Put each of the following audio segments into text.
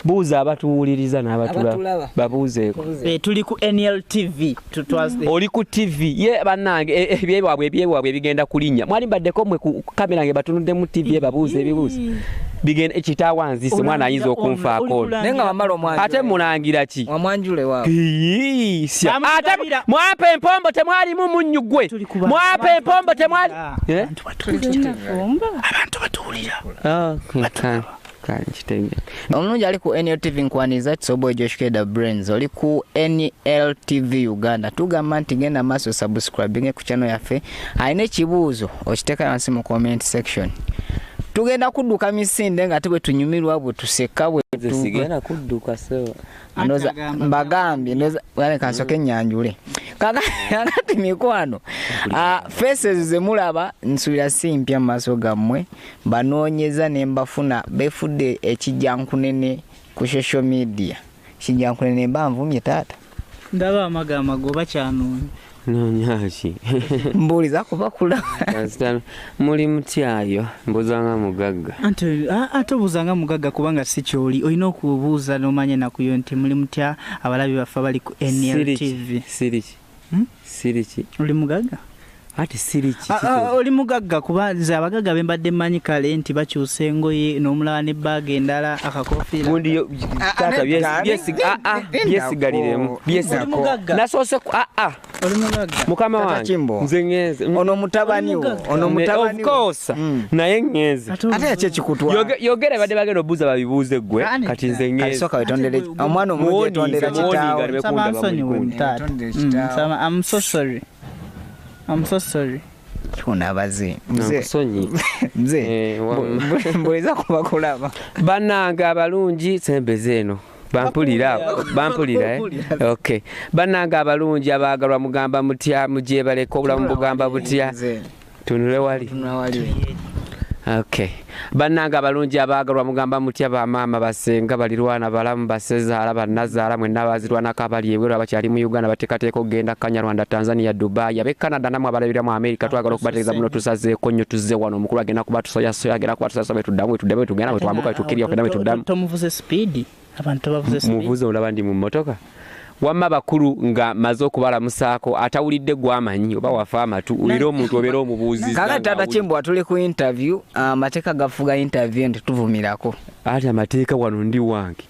buuza abatuwuliriza n'abatulaba babuuzeeko. Tuli ku NLTV oli ku TV ye bannange ebyewabwe bigenda kulinnya mwali mbaddeko mwe ku kamera nge batunudde mu TV babuuze ebibuuzo bigenda ekitawanzise mwana ayinza okunfaako nenga wamala omwanjule ate mulangira ki omwanjule waawo ate mwapa empombo temwalimu munnyugwe mwapa empombo temwali abantu batuwulira omulungi ali ku NLTV nkwaniza Tsoboy Josh Keda Brains oli ku NLTV Uganda tugamba nti genda maaso subscribing ku channel yaffe ayina ekibuuzo okiteeka wansi mu comment section tugenda kudduka misinde nga tebwe tunyumirwa bwe tuseka bwe sigenda kudduka sewa ndoza mbagambye ndoza wale kansoke nyanjule kakati mikwano faces zemulaba nsubira simpya maso gammwe banoonyeza ne mbafuna befudde ekijjankunene ku social media kijjankunene mbanvumye taata ndaba amagama go bakyanoonye nonyaki mbuuliza kubakula muli mutyayo mbuzanga mugagga ate obuzanga mugagga kubanga si kyoli olina okubuuza n'omanya nakuyo nti muli mutya abalabi baffe bali ku NLTV siriki oli mugagga ati siriki oli mugagga kuba nze abagagga be mbadde mmanyi kale nti bakyusa engoye n'omulala ne baaga endala akakofiira gundi taata byesigaliremu nasoose oli mugagga mukama wange nze ŋŋenze ono mutabani wo of course naye ŋŋenze ate yakyo ekikutwala yogera badde bagenda obuuza babibuuze ggwe kati nze ŋŋenze soka wetondere omwana omugi etondera kitaawo I'm so sorry. Kunabaze. Mze. Mbweza kubakulaba. Bananga abalungi sembeze eno. Bampulira. Okay. Bananga abalungi abagalwa mugamba mutya mujye baleko obulamu bugamba butya. Tunule wali. Okay. Bananga abalungi abagalwa mugamba mutya ba mama basenga balirwana balamu basezaala bannazaala mwenna bazirwana kabali ebwera bakyali mu Uganda batekateeka okugenda Kanyarwanda Tanzania Dubai abe Canada namwe abalabira mu America twagala okubategeeza muno tusazeeko nnyo tuzze wano omukulu agenda kubatusoya agenda kubatusasa tuddamu tugenda twambuka tukiriya okuddamu tuddamu tomuvuze speed abantu bavuze speed muvuze olaba ndi mu motoka wamma bakulu nga mazo kubala musako atawulidde gwamanyi oba wafa amatu ulira omuntu obeera omubuuzi kala tata Kimbo atuli ku interview amateeka gafuga interview nti tuvumirako ati amateeka wano ndi wange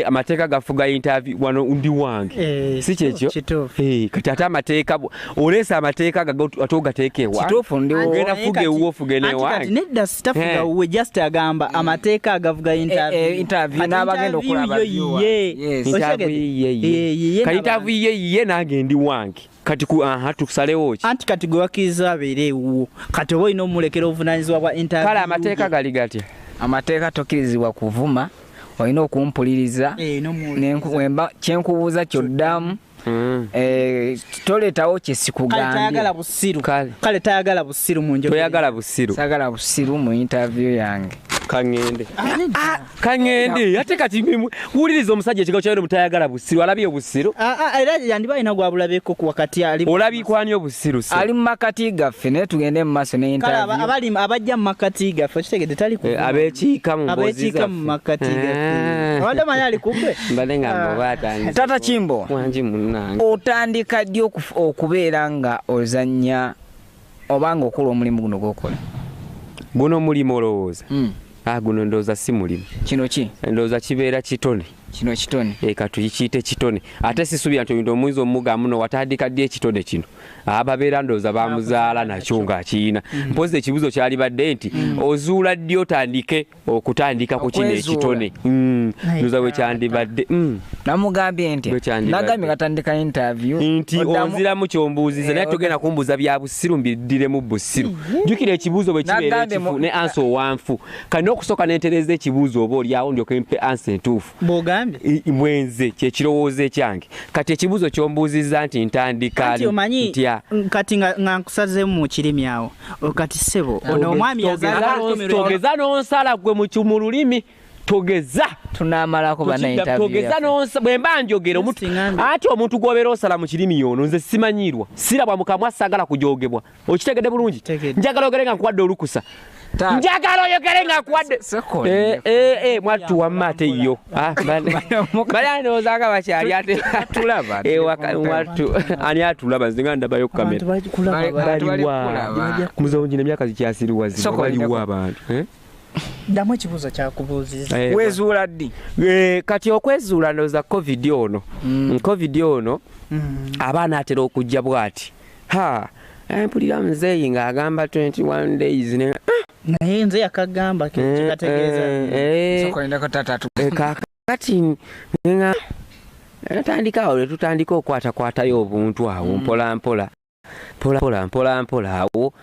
amateeka gafuga interview wano ndi wange si kyekyo kati ate amateeka olesa amateeka atogateekewa kituufu ndiwo genda fuge uwo fuge ne wange kati nedda sitafuga uwe just agamba amateeka agavuga interview n'abagenda okulaba interview ye nange ndi wange kati tusalewo ki anti kati gwe wakkiriza abeere uwo kati oba olina omulekera obuvunanyizibwa bwa interview kale amateeka gali gatya amateeka tokkirizibwa kuvuma olina okumpuliriza nenkuwemba kyenkubuuza kyoddamu toleetawo kyesikugambye kale tayagala busiru mu njogo toyagala busiru sagala busiru mu interview yange kangende ate kati wuliriza omusajja ekigabo kyawere mutayagala busiru alabye obusiru era yandiba alina gwabulabeko ku wakati olabikwani obusiru ali mu makati gaffe naye tugende mu maaso ne interview abajja mu makati gaffe kitegedde tali abekiika mu mbozi zaffe mu makati gaffe abadde manyi ali kubbe mbadde nga mbobaatandika tata Kimbo wangi munnange otandika ddi okubeera nga ozannya obanga okola omulimu guno gwokola guno mulimu olowooza guno ndowooza si mulimu kino ki ndowooza kibeera kitone kino kitone katuyikiyite kitone ate sisuubira nti oyinza omuyinza omuga muno watandika ddi ekitone kino ababeera ndowooza bamuzaala nakyo ng'akiyina mpozi ekibuzo kyali badde nti ozuula ddi otandike okutandika ku kino ekitone ndowooza bwe kyandibadde namugambye nti nagambye gatandika interview nti onziramu kyombuuziza naye togenda kumbuuza bya busiru mbiddiremu busiru jjukira ekibuuzo bwe kibeera ekifu ne ansa owanfu kani okusooka nentereza ekibuuzo oba olyawo ndyoke mpe ansa entuufu mwenze kyekirowoozo ekyange kati ekibuuzo kyombuuzizza nti ntandika ntya kati nga nkusazeemu mu kirimi awo kati ssebo ono omwami togeza n'onsala gwe mu lulimi togeza tunamalako bana interview togeza n'onsala bwe mba njogera ate omuntu gw'obeera osala mu kirimi yono nze simanyirwa sirabwa mukamwa sagala kujogebwa okitegedde bulungi njagala ogere nga nkuwadde olukusa njagala oyogere nga kuwadde mwattu wamma ate yo bali ndowoozaga bakyali ate atulaba mwattu ani atulaba nze nga ndabayo kamera baliwa muzawungi nemyaka zikyasiriwazibwa baliwo abantu damu ekibuuzo kyakubuuziza wezuula ddi kati okwezuula ndowooza covid ono abaana atera okujja bwati mpulira muzeeyi ng'agamba 21 days naye nze yakagamba kikategeeza kakati nga natandikawo letutandika okwatakwatayo obuntu awo mpolampola awo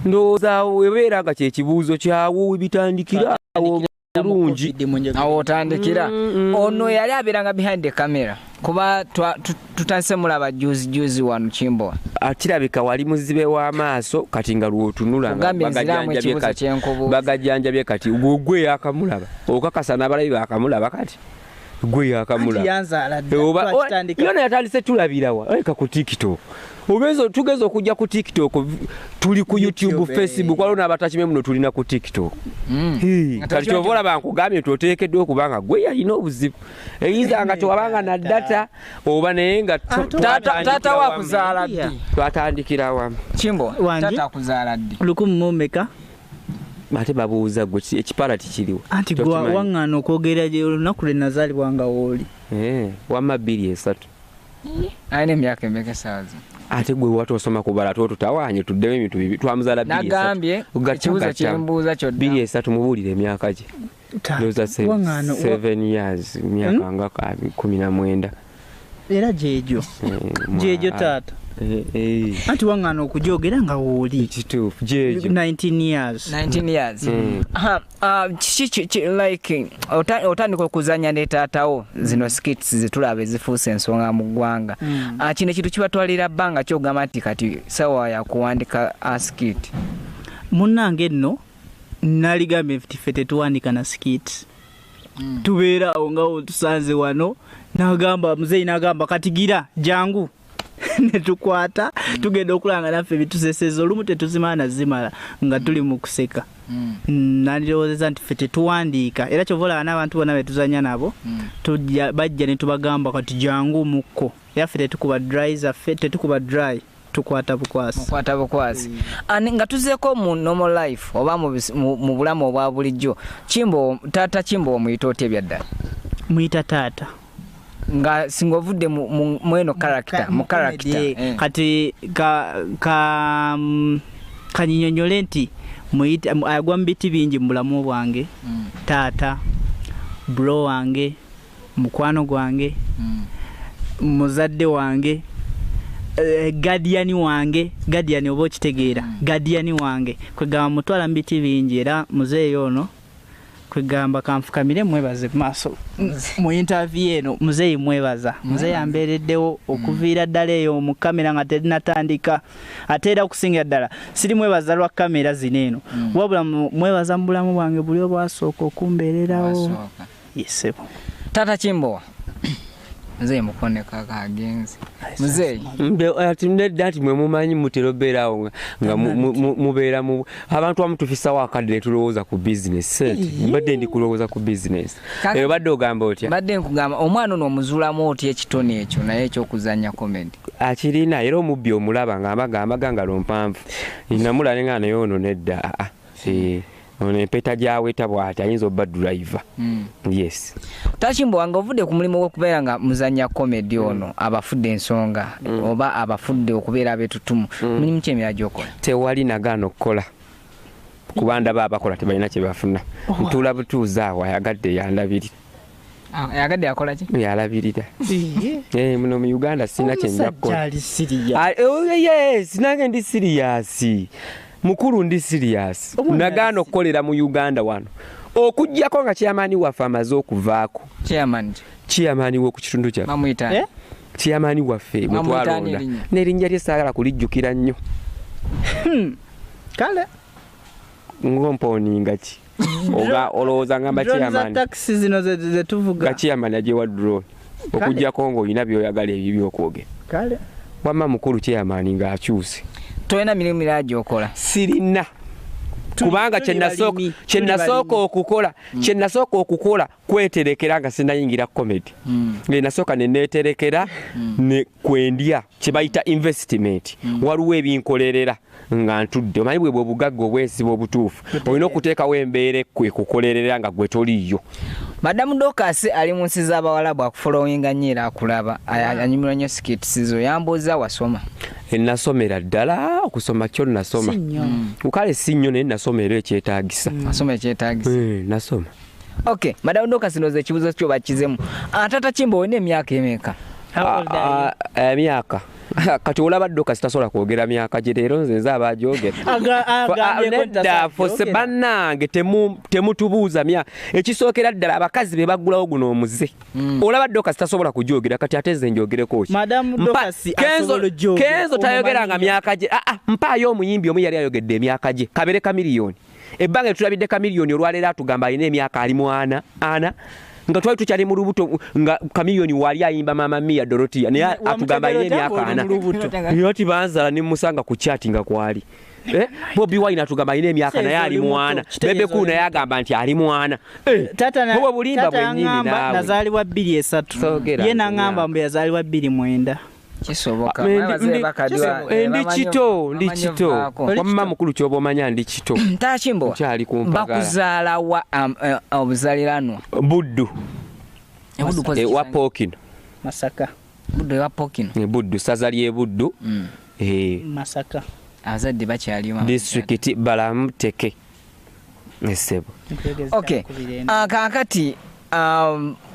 ndowooza webeera nga kyekibuuzo kyawo webitandikira awo bulungi awo otandikira ono yali abeeranga behind the camera kuba tutandise mulaba juzi wano Kimbo kirabika wali muzibe w'amaaso kati nga lwotunula bagajjanjabye kati gwe yakamulaba okakasa n'abalabi bakamulaba kati gwe yakamulaba yona yatandise tulabirawa eka ku TikTok tugeza okujja ku TikTok tuli ku YouTube Facebook waliwo n'abatakime muno tulina ku TikTok kati kyova olaba nkugambye toteekeddwa okubanga gwe yalina obuzibu eyinza nga tewabanga na data oba naye nga taata wakuzaala ddi twatandikira wamu Kimbo taata akuzaala ddi 100 ate babuuza gwe ekipala tikiriwo anti gwe waŋŋaana okwogera gye olunaku lwe nazaalibwanga wooli wamma 2-3 ayina emyaka emeka saazi ate gwe watosoma kubala tutawaanye tuddewo ebintu bibi twamuzaala 2 nagambye ekibuuzo kyembuuza kyodda 2 mubuulire emyaka gye ndoza 7 years myaka nga 19 era gyegyo taata anti waŋŋaana okugyogera nga wooli kituufu gyegyo 19 years like otandika okuzanya ne taatawo zino skits zetulaba ezifuusa ensonga mu ggwanga kino ekintu kibatwalira bbanga kyogamba nti kati sawa yakuwandika skit munnange nno naligambye nti ffe tetuwandika na skit tubeera awo nga tusanze wano muzeeyi n'agamba katigira jangu netukwata tugenda okulanga naffe bituseseza olumu tetuzimala zimala nga tuli mu kuseka nandirowoozeza nti ffe tetuwandiika era kyovoolaba n'abantu bonna betuzanya nabo bajja ne tubagamba kati jangu mukko era ffe tetukuba dry zaffe tetukuba dry tukwata bukwasi nga tuzeeko mu normal life oba mu bulamu obwa bulijjo taata Kimbo omuyita otya ebyaddala muyita taata nga singa ovudde mu eno character kati kanyinyonyole nti agwa mu biti bingi mu bulamu bwange taata bro wange mukwano gwange muzadde wange guardian oba okitegeera guardian wange kwegamba mutwala mu biti bingi era muzeeyi ono kwegamba kanfukamire mwebaze maaso mu interview eno muzeeyi mwebaza muzeeyi ambeereddewo okuviira ddala eyo mu kamera nga terinatandika ate era okusingira ddala siri mwebaza lwa kamera zino eno wabula mwebaza mu bulamu bwange buli obwasooka okumbeererawo yesebo taata Kimbo muzeeyi mukoneka kagenzi muzeeyi ati nedda ati mwe mumanyi mutera obeerawo nga mubeera mu abantu amutufisawo akadde tulowooza ku business mbadde ndi kulowooza ku business eyo badde ogamba otya badde nkugamba omwana ono omuzuulamu otya ekitone ekyo naye ekyokuzanya comedy akirina era omubbi omulaba ng'ambaga ngalo mpanvu namulale nga naye ono nedda ono empeta gyaweta bw'ati ayinza obba driver yes Kimbo wange ovudde ku mulimu gw'okubeera nga muzanya comedy ono abafudde ensonga oba abafudde okubeera abeetutumu mulimu ki emirala gy'okola tewali nagaana okukola kubanda baabakola tebalina kye bafuna ntuula butuuzi awo ayagadde yandabirira ayagadde akola ki yalabirira muno mu Uganda sina kye nja kukola sinange ndi siriyasi mukulu ndi serious nagaano okukolera mu Uganda wano okujjako nga chairman waffe amaze okuvaako chairman wo ku kitundu kya bamuyita chairman waffe mutwalonda n'erinnya lye saagala kulijjukira nnyo kale ngomponinga ki oga olowooza ngamba chairman taxi zino ze tuvuga chairman ajewa drone okujjako ng'olina by'oyagala ebibi okwogera kale wamma mukulu chairman ng'akyuse toyina mirimu mirala gy'okola sirina kubanga kyenasooka okukola kweterekera nga sinayingira comedy nasooka neneterekera ne kwendya kyebayita investment waliwo ebinkolerera nga ntudde omanyi bwe bwobugagga obwesiba obutuufu olina okuteekawo embeera kukolerera nga gwe toliyo. Madamu Dorcas ali mu nsi z'abawalabu akufollowinga nnyo era akulaba anyumirwa nnyo skits zo yambuuza wasoma. Nasomera ddala okusoma kyo nasoma kale si nnyo naye nasomera ekyetaagisa nasoma. Okay, Madamu Dorcas ndoze ekibuzo kyo bakizemu. Tata Kimbo olina emyaka emeka? Emyaka kati olaba Dorcas tasobola kwogera myaka gye leero nze abagyogera nedda fose bannange temutubuuza myaka ekisookera ddala abakazi be baggulawo guno omuze olaba Dorcas tasobola kugyogera kati ate nze njogereko ki Kenzo tayogeranga myaka gye mpaayo omuyimbi omu yali ayogedde emyaka gye Kabere Kamiliyoni ebbanga tulabidde Kamiliyoni olwaleero atugamba alina emyaka ali mu ana nga twali tukyali mu lubuto nga Kamiliyoni wali ayimba Mama Mia Dorothea naye atugamba alina emyaka ana yoti banzala ne musanga ku chat nga kwali Bobi Wine atugamba alina emyaka naye ali mu ana Bebe Cool naye agamba nti ali mu ana tata bulimba bwennyini nawe nazaalibwa 23 ye nangamba mbe yazaalibwa 29 kisoboka ndi kito wamma mukulu kyoba omanya ndi kito Takimbo bakuzaala wa obuzaliranwa Buddu wa Pokino Masaka Buddu saza lye Buddu Masaka azadde bakyalimu district Balamu Teke nesebo. Okay kakati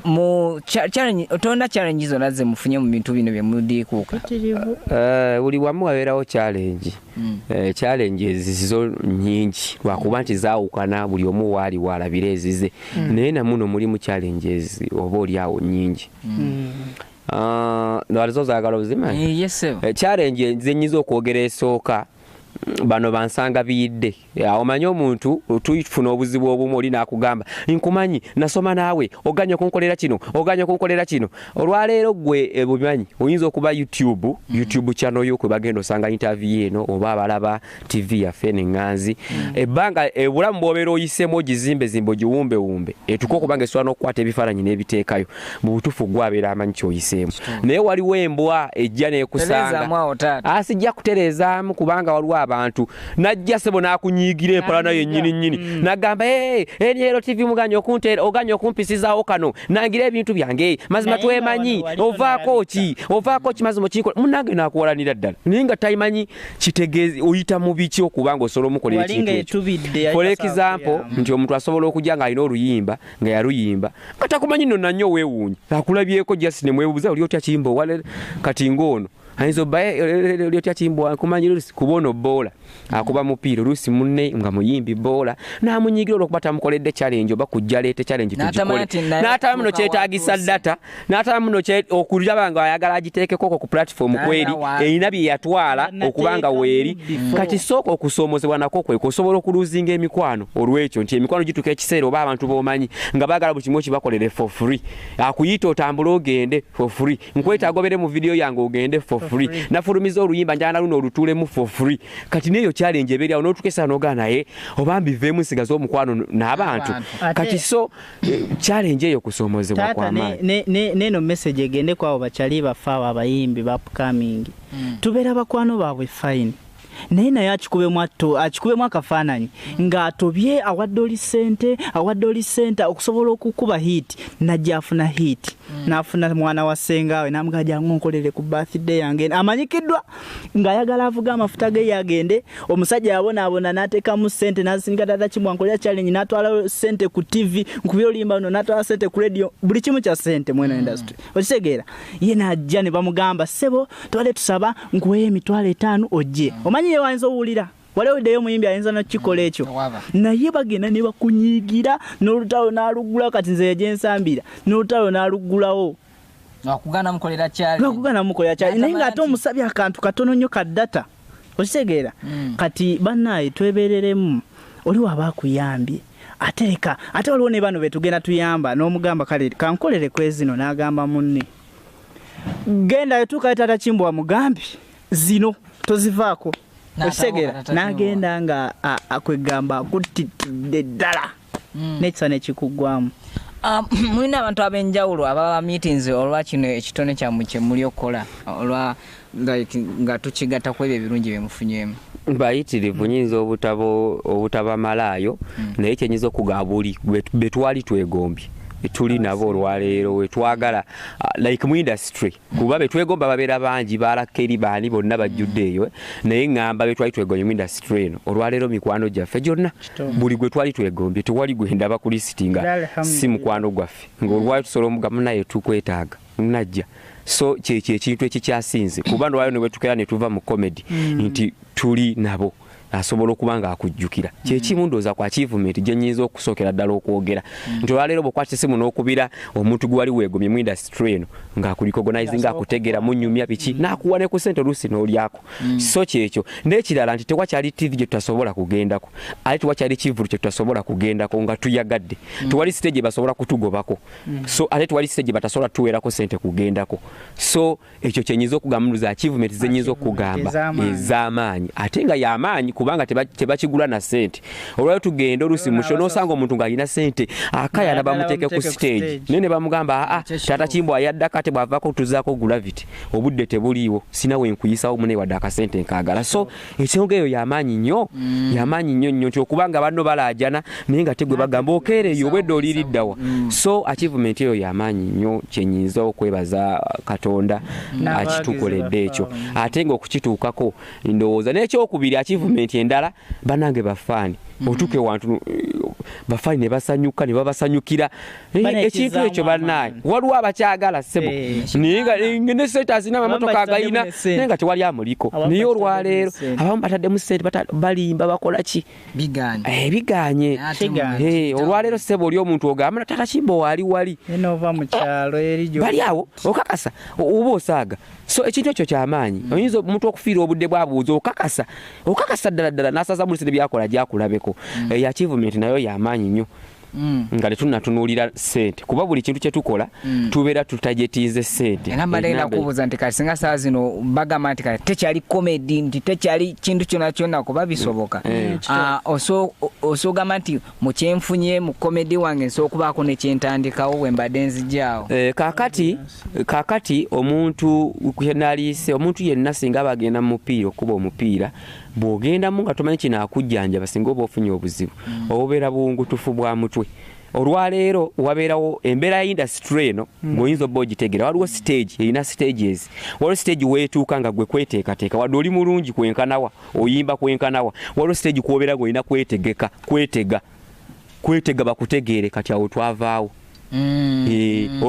mu challenge otonda challenge zona ze mufunye mu bintu bino bye mudikuuka uli wamu wabeerawo challenge challenge zizo nyingi lwakuba nti zaawukana buli omu waali walabire ezize naye namuno mulimu challenges oba oliawo nyingi walizo zaagala ozimanyi challenge zenyiza okwogera esooka bano bansanga biyidde omanyi omuntu tuyifuna obuzibu obumu oli nakugamba nkumanyi nasoma naawe oganya okunkolera kino olwaleero gwe bumanyi oyinza okuba YouTube channel yo kwe bagenda osanga interview eno oba abalaba TV yaffe n'enganzi ebbanga ebulamu bw'obeera oyisemu ogizimbe ogiwumbe etuko okubanga essobola n'okukwata ebifaananyi n'ebiteekayo mu butuufu gwabeera amanyi kyoyisemu naye waliwo embwa ejja n'ekusanga sijja kutereezaamu kubanga waliwo abantu najja sebo nakunyigira empala nayo nnyini nagamba NL TV oganya okumpisizawo kano nangira ebintu byange mazima twemanyi ovaako ki mazima kiko munange nakuwalanira ddala naye nga tayimanyi kitegeezi oyita mu biki okubanga osobola omukolera ekintu for example nti omuntu asobola okujja nga alina oluyimba nga yaluyimba nga takumanyi nno nannyo weewuunyi akulabyeko just ne mwebuuza oli otya Kimbo wale kati ng'ono ayinza obbaye lyotya Kimbo kumanyi lusi kubono boola akuba mupiira olusi munne nga muyimbi boola n'amunyigira olwokuba tamukoledde challenge oba kujja leete challenge tugikole n'ataba muno kyetaagisa data n'ataba muno okulaba nga ayagala agiteekeko ku platform kweri erina bye yatwala okubanga weeri kati sooka okusoomozebwa nako kwe kusobola okuluzinga emikwano olw'ekyo nti emikwano gituuka ekiseera oba abantu b'omanyi nga baagala buli kimu ekibakolere for free akuyita otambule ogende for free nkweta agobere mu video yange ogende for free nafulumiza oluyimba njala luno olutuulemu for free kati neyo challenge ebeera onotukesa n'ogana naye oba mbiveemu nsigaza omukwano n'abantu kati so challenge eyo kusoomozebwa kw'amaanyi neno message egende kwabo bakyali bafaawo abayimbi ba upcoming tubeera bakwano baabwe fine naye akikubemu akafaananyi ng'atobye awadde oli ssente okusobola okukuba hit najja afuna hit n'afuna mwana wa ssengawe n'amugaa jangu nkolere ku birthday yange amanyikiddwa ng'ayagala avuga amafuta ge yagende omusajja yabonaabona n'ateekamu ssente n'asindika Tata Kimbo ankolera challenge n'atwala ssente ku TV nkubye olimba no n'atwala ssente ku radio buli kimu kya ssente mweno industry okitegeera ye n'ajja ne bamugamba ssebo twale tusaba nkuweyo emitwalo 5 ojje omanyi ye wayinza owulira waliwo ddeyo omuyimbi ayinza nakikola ekyo naye bagenda ne bakunyiigira n'olutalo n'aluggulawo kati nze yegyensambira n'olutalo n'aluggulawo wakugana mukolera challenge naye ng'ate omusabye akantu katono nnyo ka data okitegeera kati bannaaye twebeereremu oli waba akuyambye ate waliwo ne bano betugenda tuyamba n'omugamba kale kankolere kwezino n'agamba munne genda etuuka Tata Kimbo amugambye zino tozivaako osegera nagenda nga akwegamba kutitidde ddala nekisa nekikugwamu. Mulina abantu ab'enjawulo ababa meetings olwa kino ekitone kyammwe kye muli okukola olwa nga tukigatta ku ebyo ebirungi bye mufunyemu. Bayitirivu nyinza obutabamalaayo naye kyenyiza okugamba buli be twali twegombye tuli nabo olwaleero wetwagala like mu industry kuba betwegomba babeera bangi balakeri baani bonna bajjudde eyo naye ngamba betwali twegombye mu industry eno olwaleero mikwano gyaffe gyonna buli gwe twali twegombye tewali gwenda bakulisitinga si mukwano gwaffe ng'olwali tusobola omugamu naye tukwetaaga najja so kyekyo ekintu ekikyasinze kuba ndwayo ne bwetukera ne tuva mu comedy nti tuli nabo asobola okuba nga akujjukira kyekimu ndowooza ku achievement gye nnyinza okusookera ddala okwogera nti olwaleero bw'okwata essimu n'okubira omuntu gwe wali weegomye mu industry eno ng'akurecognize ng'akutegeera munyumya biki n'akuwa ne ku ssente oluusi n'olyako so kyekyo n'ekirala nti tewakyali TV gye tutasobola kugendako ate tewakyali kivulu kye tutasobola kugendako nga tuyagadde tewali stage gye basobola kutugobako so ate tewali stage gye batasobola tuweerako ssente kugendako so ekyo kyenyiza okugamba za achievement ze nyiza okugamba ez'amaanyi ate nga y'amaanyi kubanga tebakigula na sente olwayo tugenda oluusi musho n'osanga omuntu ng'alina sente akayana bamuteeke ku stage nene bamugamba tata Kimbo ayaddako ate bw'avaako tuzaako gravity obudde tebuliiwo sina we nkuyisawo mune wadde akasente nkaagala so ensonga eyo y'amaanyi nnyo nnyo nti okubanga banno balaajana naye nga tegwe bagamba okeereyo obwedde oliiriddawa so achievement eyo y'amaanyi nnyo kyenyinza okwebaza Katonda akitukoledde ekyo ate ng'okukituukako ndowooza n'ekyokubiri achievement endala banange bafaani otuke wantu bafaani ne basanyuka ne babasanyukira ekintu ekyo bannaye waliwo abakyagala ssebo naye ne sente azina amamotoka agayina naye nga tewali amuliko naye olwaleero abamu bataddemu sente balimba bakola ki biganye olwaleero ssebo oli omuntu ogamba tata Kimbo wali bali awo okakasa oba osaaga so ekintu ekyo kyamaanyi oyinza omuntu okufiira obudde bwabuuza okakasa ddala n'asaza mu sente byakola gyakulabeko achievement nayo y'amaanyi nnyo nga tetunatunuulira ssente kuba buli kintu kye tukola tubeera tutagetiize ssente era mbalenda kubuuza nti kati singa saa zino bagamba nti kati tekyali comedy nti tekyali kintu kyonna kyonna kuba bisoboka osogamba nti mu kyenfunye mu comedy wange nsobola okubaako ne kyentandikawo we mbadde nzijjaawo kaakati omuntu naliise omuntu yenna singa bagenda mu mupiira okuba omupiira bw'ogendamu nga tomanyi kino akujjanjaba singa oba ofunye obuzibu obubeera buwungutufu bwa mutwe olwaleero wabeerawo embeera ya industry eno ng'oyinza obba ogitegeera waliwo stage erina stages waliwo stage weetuuka nga gwe kweteekateeka wadde oli mulungi kwenkanawa oyimba kwenkanawa waliwo stage kwobeera ng'olina kwetega bakutegeere kati awo twavaawo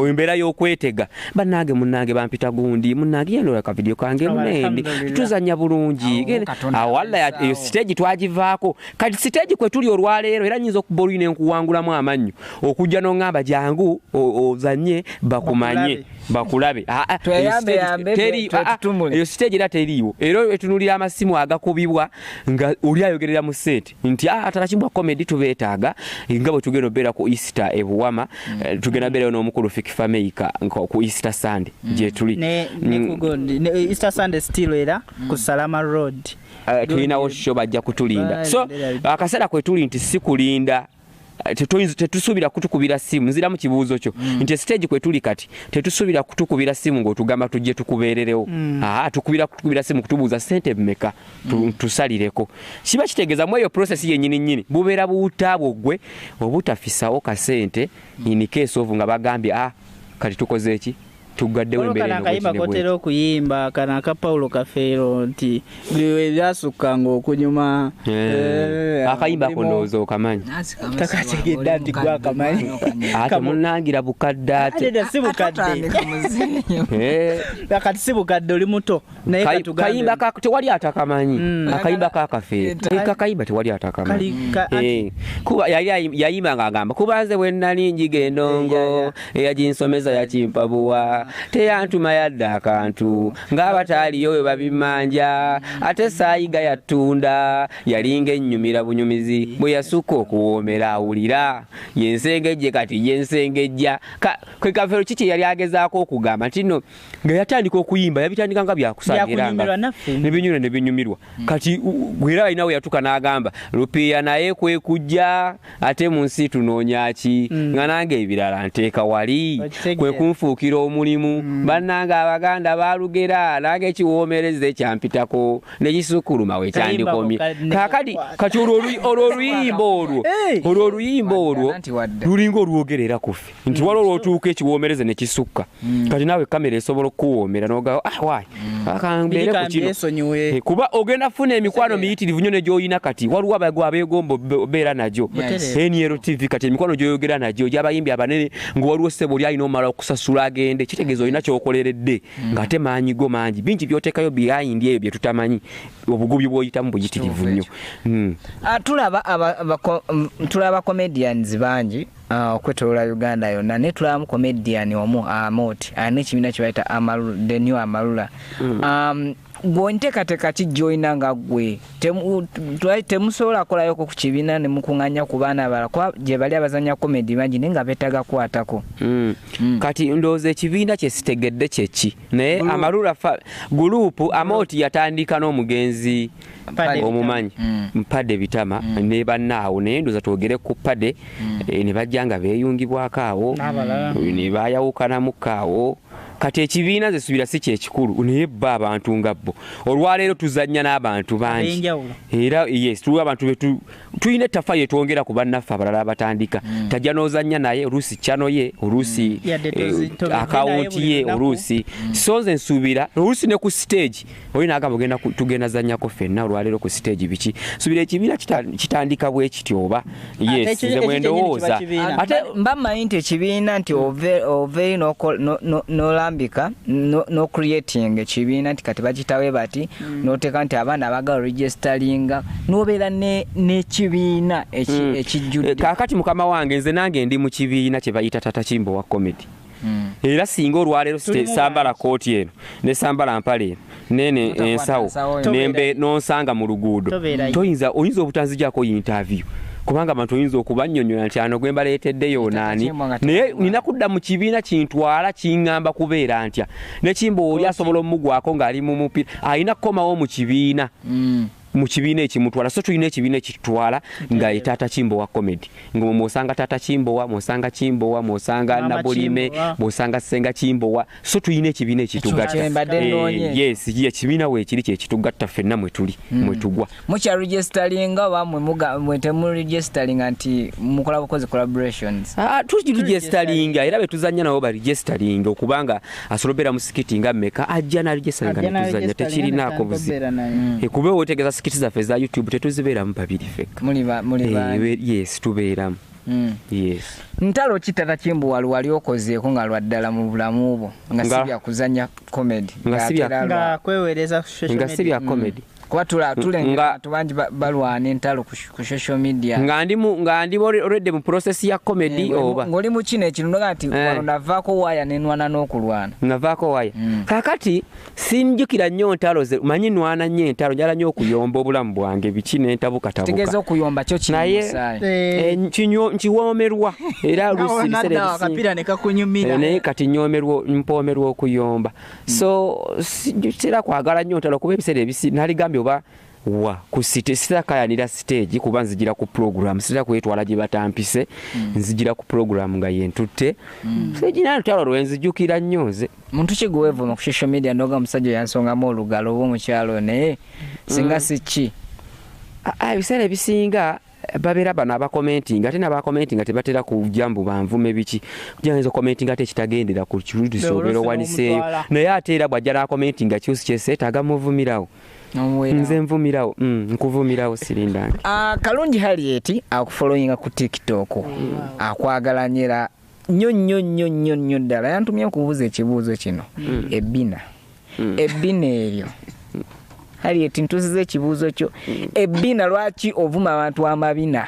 embeera y'okwetega bannange munnange bampita gundi munnange yeno ka video kange munendi tuzanya bulungi awalla eyo stage twagivaako kati stage kwe tuli olwaleero era nyinza okuba olina enkuwangulamu amannyo okujja n'oŋŋamba jangu ozanye bakumanye bakulabe eyo stage era teriiwo era etunulira amasimu agakubibwa nga oli ayogerera mu ssente nti tata Kimbo comedy tubeetaaga nga bwe tugenda obeera ku Easter ebuwama tugenda beera n'omukulu Fikifa Meika ku Easter Sunday gye tuli Easter Sunday still era ku Salama Road tulinawo show bajja kutulinda so akaseera kwe tuli nti si kulinda tetusuubira kutukubira simu nzira mu kibuuzo kyo nti stage kwe tuli kati tetusuubira kutukubira simu ng'otugamba tujje tukubeererewo tukubira simu kutubuuza ssente mmeka tusalireko kiba kitegeeza mu eyo process yennyini bubeera buwutaabwo gwe obutafisawo kasente in case of nga bagambye kati tukoze eki tugaddewo embeera akayimba kotera okuyimba kana aka Paulo Kafeero nti byasukanga okunyuma akayimba kondooza okamanyi takategedda nti gwakamanyi ate munangira bukadde ate si bukadde kati si bukadde oli muto naye kayimba tewali atakamanyi akayimba kakafeero kakayimba tewali atakamanyi kuba yayimba ng'agamba kubanze bwe nnali njiga endongo eyaginsomeza yakimpabuwa yadda teyantuma yadda akantu ng'abataaliyo we babimanja ate saayiga yattunda yalinga ennyumira bunyumizi bwe yasukka okuwoomera awulira yensengejje kati yensengejja kwe kafeero kiki yali agezaako okugamba nti nno nga yatandika okuyimba yabitandika nga byakusaagiranga ne binyumirwa kati gwera alina we yatuka n'agamba lupiiya naye kwe kujja ate mu nsi tunoonya ki nga nange ebirala nteeka wali kwe kunfuukira omulimu bannanga abaganda baalugera nange ekiwoomereza ekyampitako ne kisukkuluma we kyandikomye kaakati kati olwo oluyimba olwo lulinga olwogerera kuffe nti waliwo olwotuuka ekiwoomereze ne kisukka kati naawe kamera esobola okuwoomera n'ogamba waayi akambeere ku kino kuba ogenda funa emikwano miyitirivu nnyo ne gy'olina kati waliwo abagwa abeegomba obeera nagyo NLTV kati emikwano gy'oyogera nagyo gy'abayimbi abanene nga waliwo ssebo oli alina omala okusasula agende kitegeeza olina ky'okoleredde ng'ate maanyi go mangi bingi by'oteekayo behind ebyo bye tutamanyi obugubi bw'oyitamu buyitirivu nnyo. tulaba comedians bangi okwetolola Uganda yonna ne tulabamu comedian omu Amoti alina ekibiina kye bayita the new Amalula. Bw'onteekateeka ki gy'olina nga ggwe temusobola akulayoko ku kibiina ne mukuŋŋanya ku baana abalala kuba gye bali abazannya komedi bangi naye nga beetaaga kukwatako. Kati ndowooza ekibiina kye sitegedde kyeki naye Amalula guruupu Amoti yatandika n'omugenzi omumanyi Mpade Bitama ne bannaawo naye ndowooza twogere ku Mpade ne bajja nga beeyungibwako awo ne baayawukanamukko awo. Kati ekibiina ze subira si kyekikulu naye bba abantu nga bo olwaleero tuzannya n'abantu bangi era yes tuwa abantu tuyina ttafa ye twongera ku bannaffe abalala abatandika tajja n'ozannya naye oluusi channel ye oluusi akawunti ye oluusi so nze nsuubira oluusi ne ku stage oli n'agamba tugenda zannyako ffenna olwaleero ku stage biki subira ekibiina kitandika bwe kityo oba yes nze bwe ndowooza ate mba mmanyi nti ekibiina nti ove n'olambika no creating ekibiina nti kati bakitawe bati n'oteeka nti abaana abagala registeringa n'obeera n'ekibiina ekijjudde. Kaakati mukama wange nze nange ndi mu kibiina kye bayita Tata Kimbo wa comedy. Era singa olwaleero sambala kooti eno ne sambala mpale eno nene ensawo nembe nonsanga mu luguudo oyinza obutanzijako interview kubanga abantu oyinza okubannyonnyola nti ano gwe mbaleeteddeyo naani naye nina kudda mu kibiina kintwala kiŋŋamba kubeera ntya ne Kimbo oli asobola omugwako ng'ali mu mupiira alina kukomawo mu kibiina mu kibiina ekimutwala so tulina ekibiina ekitwala nga ye Tata Kimbo wa comedy ng'omwosanga Tata Kimbo wa mwosanga Kimbo wa mwosanga Nabulime mwosanga Senga Kimbo wa so tulina ekibiina ekitugatta yes ekibiina weekiri kyekitugatta ffenna mwe tuli mwe tugwa mukya registeringa mwe temu registeringa nti mukola bukozi collaborations registeringa era betuzannya nabo ba registeringa okubanga asolobera musikiti nga mmeka ajja na registeringa netuzannya tekirinaako buzi kube otegeza sikiti zaffe za YouTube tetuzibeeramu babiri fekka yes tubeeramu yes ntalo ki Tata Kimbo wali okozeeko nga lwaddala mu bulamu bwo nga sibya kuzannya comedy nga kweweereza nga sibya comedy kuba tulenga abantu bangi balwana entalo ku social media nga ndi already mu process ya comedy oba ngoli mu kino ekirundo kati navaako waya nenwana n'okulwana navaako waya kakati sinjukira nnyo ntalo ze manyi nwana nnyo entalo njala nnyo okuyomba obulamu bwange biki n'entabukatabuka tegeeza okuyomba kyo naye nkiwoomerwa era akapira ne kakunyumira naye kati mpoomerwa okuyomba so sinjukira kwagala nnyo ntalo kuba ebiseera ebisi naligambye oba ku sitakayanira stage kuba nzigira ku program sitaka kwetwala gye batampise nzigira ku program nga yentutte so ejina ntalo lwenzijukira nnyo nze muntu kiguwevu mu social media ndoga musajja yansongamu olugalo obw'omukyalo naye singa siki ebiseera ebisinga babeera bano abakomentinga ate n'abakomentinga tebatera kujambu banvume biki kujanza komentinga ate kitagendera ku kirudu sobero waniseeyo naye ate era bwajja n'akomentinga kyusi kyeseetaaga muvumirawo nze nvumirawo nkuvumirawo sirindange Kalungi Harriet akufollowinga ku TikTok akwagalanyira nnyo ddala yantumye okubuuza ekibuuzo kino ebbina eryo Harriet ntusize ekibuuzo kyo ebbina lwaki ovuma abantu amabina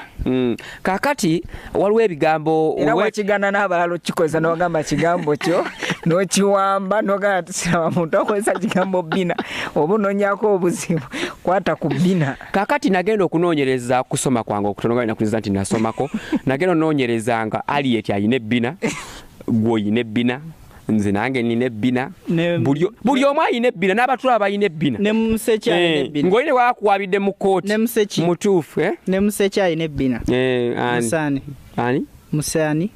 kakati waliwo ebigambo era wakigana n'abalala okikoza n'ogamba kigambo kyo n'okiwamba n'ogamba tisiraba muntu akozesa kigambo bbina oba onoonyako obuzibu kwata ku bbina. Kakati nagenda okunoonyereza kusoma kwange okutono nga nakuliza nti nasomako nagenda onoonyereza nga Harriet ayina ebbina gwe oyina ebbina nze nange nina ebbina buli omu ayina ebbina n'abatula abayina ebbina ne Museki ayina ebbina ng'oyine wakuwabidde mu kooti ne Museki mutuufu ne Museki ayina ebbina Musani ani Musani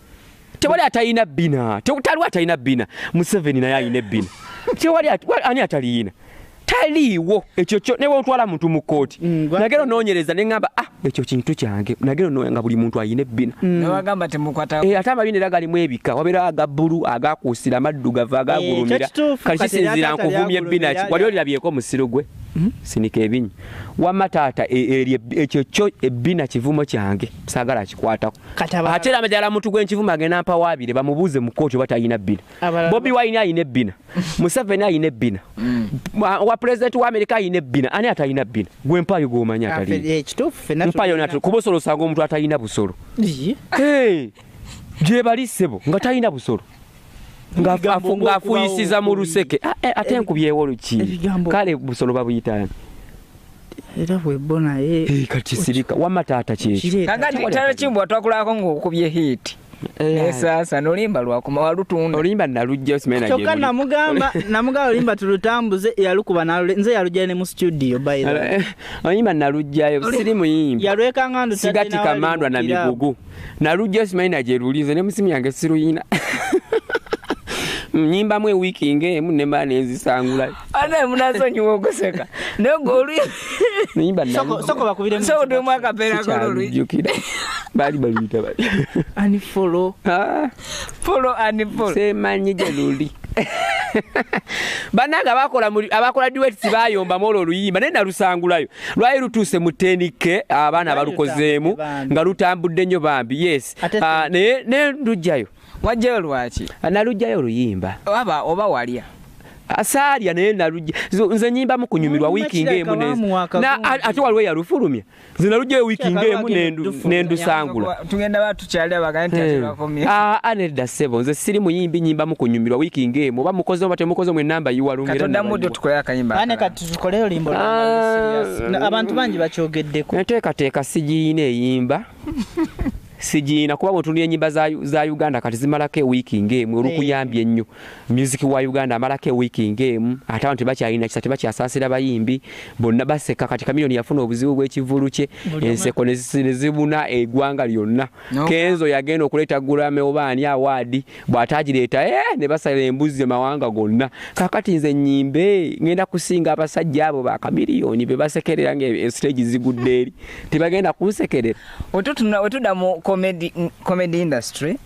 tewali atalina bbina taliwo atalina bbina Museveni naye ayina ebbina tewali ani ataliyina taliwo ekyo kyo newe otwala muntu mu kooti nagero noonyereza ne ngamba ekyo kintu kyange nagero nga buli muntu ayina ebbina newagamba temukwata ate amabina era galimu ebika wabeera aga bbulu agakuusira amaddugavu agagulumira kali kisinziira nkuvumya ebbina ki wali olirabyeko musiro gwe sinika ebinyi wamma taata ekyo kyo ebbina kivumo kyange saagala kikwatako ate era amajala muntu gwenkivumo agenda mpawaabire bamubuuze mu kooti oba talina bbina Bobi Wine ayina ebbina Museveni ayina ebbina wa president wa America ayina ebbina ani atalina bbina gwe mpayo gw'omanya atalina mpayo natu kuba osolo osanga omuntu atalina busolo gye balisebo nga talina busolo ng'afuyisiza mu luseke ate nkubyewo luki kale busolo babuyitani era bwebona kati sirika wamma taata kyekyo kakati tala kimbwa twakulako ng'okubye hit sasa nolimba lwakoma walutunda olimba nalujja simena je kyokka namugamba olimba tulutambuze yalukuba nze yalujja ne mu studio bayira olimba nalujjayo siri muyimba yalweka ndu sigati kamandwa na migugu nalujja simena je lulize ne musimu yange siruyina nyimba mwe wiki ngemu ne mbane ezisangula ana munasonyiwa okoseka negolu nyimba soko bakubire so ndo mwaka pera kololu bali bali ani follow ani follow semanyi jeluli bananga abakola duets bayomba molo luyimba nenda lusangulayo lwayi lutuse mutenike abaana balukozeemu nga lutambudde nnyo bambi yes ne ndujjayo wajjayo lwaki nalujjayo luyimba oba walya asalya naye nalujja nze nyimba mu kunyumirwa wiki ngemu na ate waliwo yalufulumya nze nalujjayo wiki ngemu nendusangula tugenda batukyalya bagandi atulakomye anedda sebo nze siri muyimbi nyimba mu kunyumirwa wiki ngemu oba mukoze oba temukoze mu namba yiwalumira katonda mudo tukoya kayimba ane kati tukoleyo limbo abantu bangi bakyogeddeko neteekateeka sigiina eyimba sijina kuba botunie nyimba za Uganda kati zimalake wiki ngemu olukuyambye nnyo music wa Uganda amalake wiki ngemu ate abantu bakyalina kisate bakyasasira bayimbi bonna baseka kati kamilioni yafuna obuzibu bw'ekivulu kye enseko nezibuna eggwanga lyonna Kenzo yagenda okuleta Grammy obaani award bw'atagireeta ne basala embuzi mawanga gonna kakati nze nyimbe ngenda kusinga abasajja abo ba kamilioni be basekerera nge stage zigudde eri tebagenda kunsekerera otuda mu comedy industry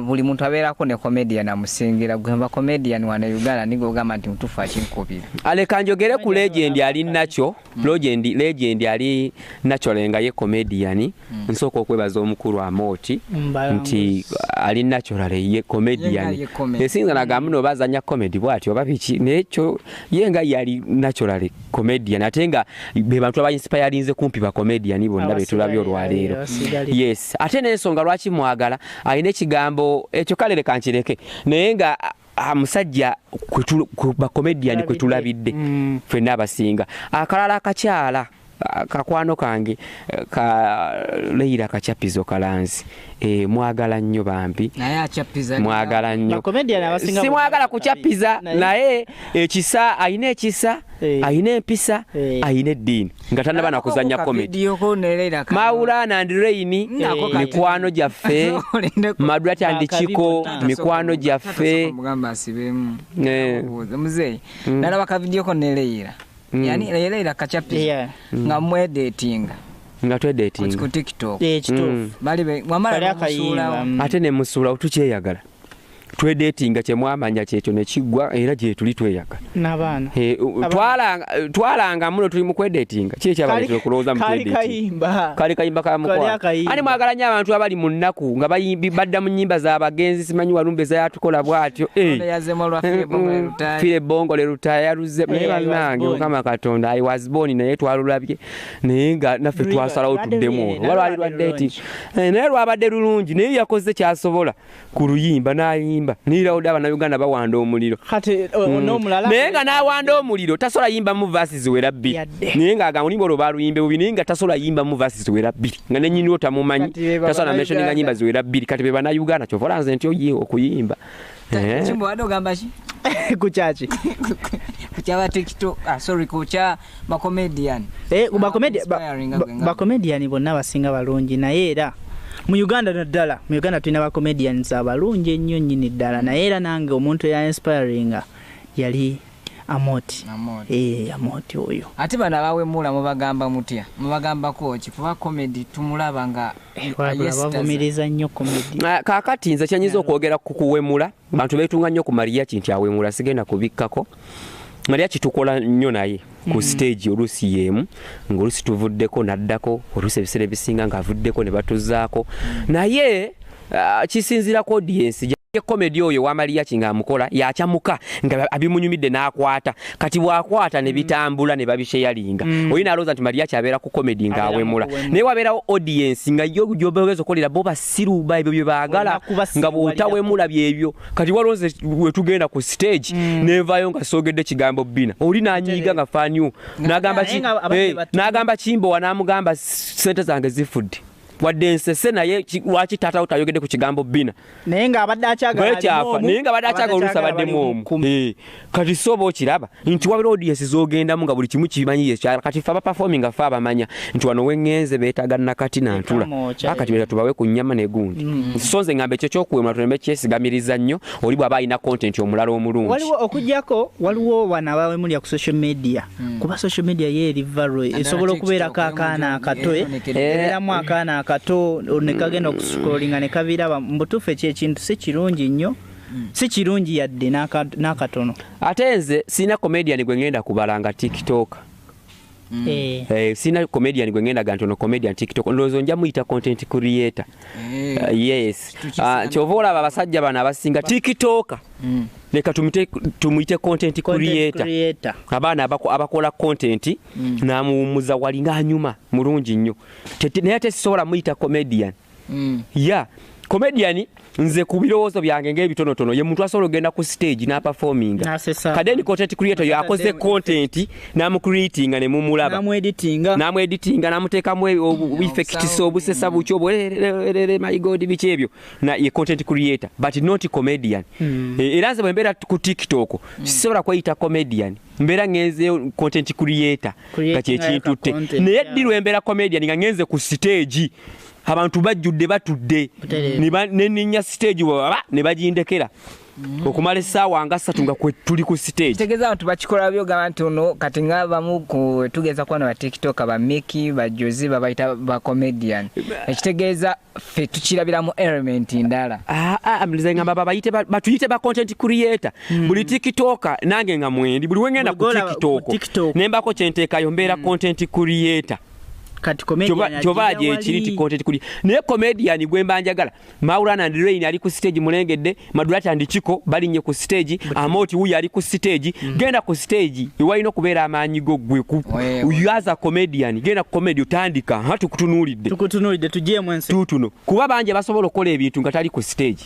buli muntu abeerako ne comedian amusingira gamba comedian wana Uganda nigo gamba nti mutufa kinkubira aleka njogere ku legend ali nacho legend ali nacho lenga ye comedian nsoko okwebaza omukuru Amoti nti ali natural ye comedian esinza nagamba no bazanya comedy bwati oba biki necho yenga yali natural comedian atenga be bantu aba inspirinze kumpi ba comedian bonna betulabyo lwaleero yes ate n'ensonga lwaki mwagala ayina ekigambo ekyo kalere kankireke naye nga amusajja ba comedian kwetulabidde ffenna abasinga akalala akakyala kakwano kange ka Leila Kachapizo Kalanzi mwagala nnyo bambi naye achapiza mwagala nnyo si mwagala kuchapiza naye ekisa ayina ekisa ayina empisa ayina eddiini nga tanaba nakuzanya comedy Maulana and Raini mikwano gyaffe Madrat and Chiko mikwano gyaffe muzeyi nalaba ka video ko ne Leila yani Leila Kachapiza nga mwedatinga nga twedating ku TikTok ekituufu bali mwamala kusula ate ne musula otukyeyagala twedatinga kyemwamanya kyekyo ne kiggwa era gye tuli tweyaga n'abaana twalanga muno tuli mu kwedatinga ki ekyabaleetera okulowooza mu kali kayimba ka mukwano ani mwagala nnyo abantu abali mu nnaku nga badda mu nnyimba z'abagenzi simanyi walumbe zayatukola bw'atyo fire bongo le lutaya yaluze naye bannange mukama katonda I was born naye twalulabye naye nga naffe twasalawo tuddemu olwali lwa dating naye lwabadde lulungi naye yakoze kyasobola ku luyimba n'ayimba nirawo dda Abannayuganda bawanda omuliro naye nga n'awanda omuliro tasobola yimba mu verses ziwera 2 naye ng'agamba oluyimba olwo baaluyimbe bubi naye nga tasobola yimba mu verses ziwera 2 nga ne nnyini otamumanyi tasobola mentioninga nyimba ziwera 2 kati be Bannayuganda kyova olanze nti oyiye okuyimba Chimbo wado gamba ki? Kuchachi. Kuchawa TikTok. Sorry kucha comedian. Comedian bonna basinga balungi naye era mu Uganda naddala. Mu Uganda tulina ba comedians abalungi ennyo nnyini ddala naye era nange omuntu ya inspiring yali Amoti. Amoti oyo. Ate bana bawe mula mubagamba mutya. Mubagamba ko kikuba comedy tumulaba nga bavumiriza nnyo comedy. Kaakati nze kyanyiza okwogera ku kuwemula. Bantu beetunga nnyo ku Maria kinti awemula sigenda kubikkako. Maria kitukola nnyo naye ku stage olusi yemu ng'olusi tuvuddeko naddako olusi ebiseera ebisinga ng'avuddeko ne batuzaako naye kisinzira ku audience comedy oyo wa Maria kinga amukola yakyamuka nga abimunyumidde n'akwata kati bwakwata ne bitambula ne babisharinga oyina aloza nti Maria kyabeera ku comedy nga awemula naye wabeerawo audience nga yo gyobeweza okolera bo basiru ebyo bye baagala nga bwotawemula byebyo kati walonze wetugenda ku stage nevayo nga sogedde kigambo bina oli nanyiga nga fanyu n'agamba Kimbo wanamugamba sente zange zifudde wadde nsese naye lwaki taata utayogedde ku kigambo bina naye nga abadde akyagala naye nga abadde akyagala olusabaddemu omu kati soba okiraba nti wabera audience z'ogendamu nga buli kimu kimanyiye kyala kati fe abaperforming fe abamanya nti wano wengenze beetaaga nakati nantula akati bera tubawe ku nnyama negundi sonze ngambe ekyo kyokuwemula tulembe kyesigamiriza nnyo oli bw'aba alina content omulala omulungi waliwo okugyako waliwo wana bawemulya ku social media kuba social media yeeri varo esobola okubeerako akaana akato ebeeramu akaana kato nekagenda okuscrollinga ne kabiraba mbutufe ekintu si kirungi nnyo si kirungi yadde n'akatono ate nze sina comedian gwe ngenda kubalanga TikTok sina comedian gwe ngenda gantono comedian TikTok ndowooza nja muyita content creator yes kyova olaba abasajja bano abasinga TikTok leka tumuyite content creator abaana abakola content namuwumuza wali ng'anyuma mulungi nnyo naye ate sisobola muyita comedian comedian nze ku birowoozo byange ng'ebitonotono ye muntu asobola ogenda ku stage n'aperforminga kadeni content creator yo akoze content n'amucreatinga ne mumulaba n'amueditinga n'amuteekamu effects obusesa buki my god biki ebyo ye content creator but not comedian era nze bwe mbeera ku TikTok sisobola kweyita comedian mbeera ngenze content creator nga kyekintutte naye ddi lwembeera comedian nga ngenze ku stage abantu bajjudde batudde neninya stage ne bagindekera okumala essaawa nga 3 nga tuli ku stage tegeza abantu bakikola byogamba nti ono kati nga bamu tugeza kwana ba TikTok ba Miki ba Jozi babayita ba comedian ekitegeeza fe tukirabira mu element ndala amlize ngamba babayite batuyite ba content creator buli TikTok nange nga mwendi buli wengenda ku TikTok nembako kyenteekayo mbeera content creator kati comedian chobaje ekiriti content kuli naye comedian gwemba njagala Maulana and Rain ali ku stage mulengedde Madulati and Chiko balinye ku stage Amoti huyu ali ku stage genda ku stage iwaino kubeera amanyi go gwe ku uyaza comedian genda ku comedy utandika hatu tukutunulidde tujye mwense tutuno kuba banje basobola okola ebintu nga tali ku stage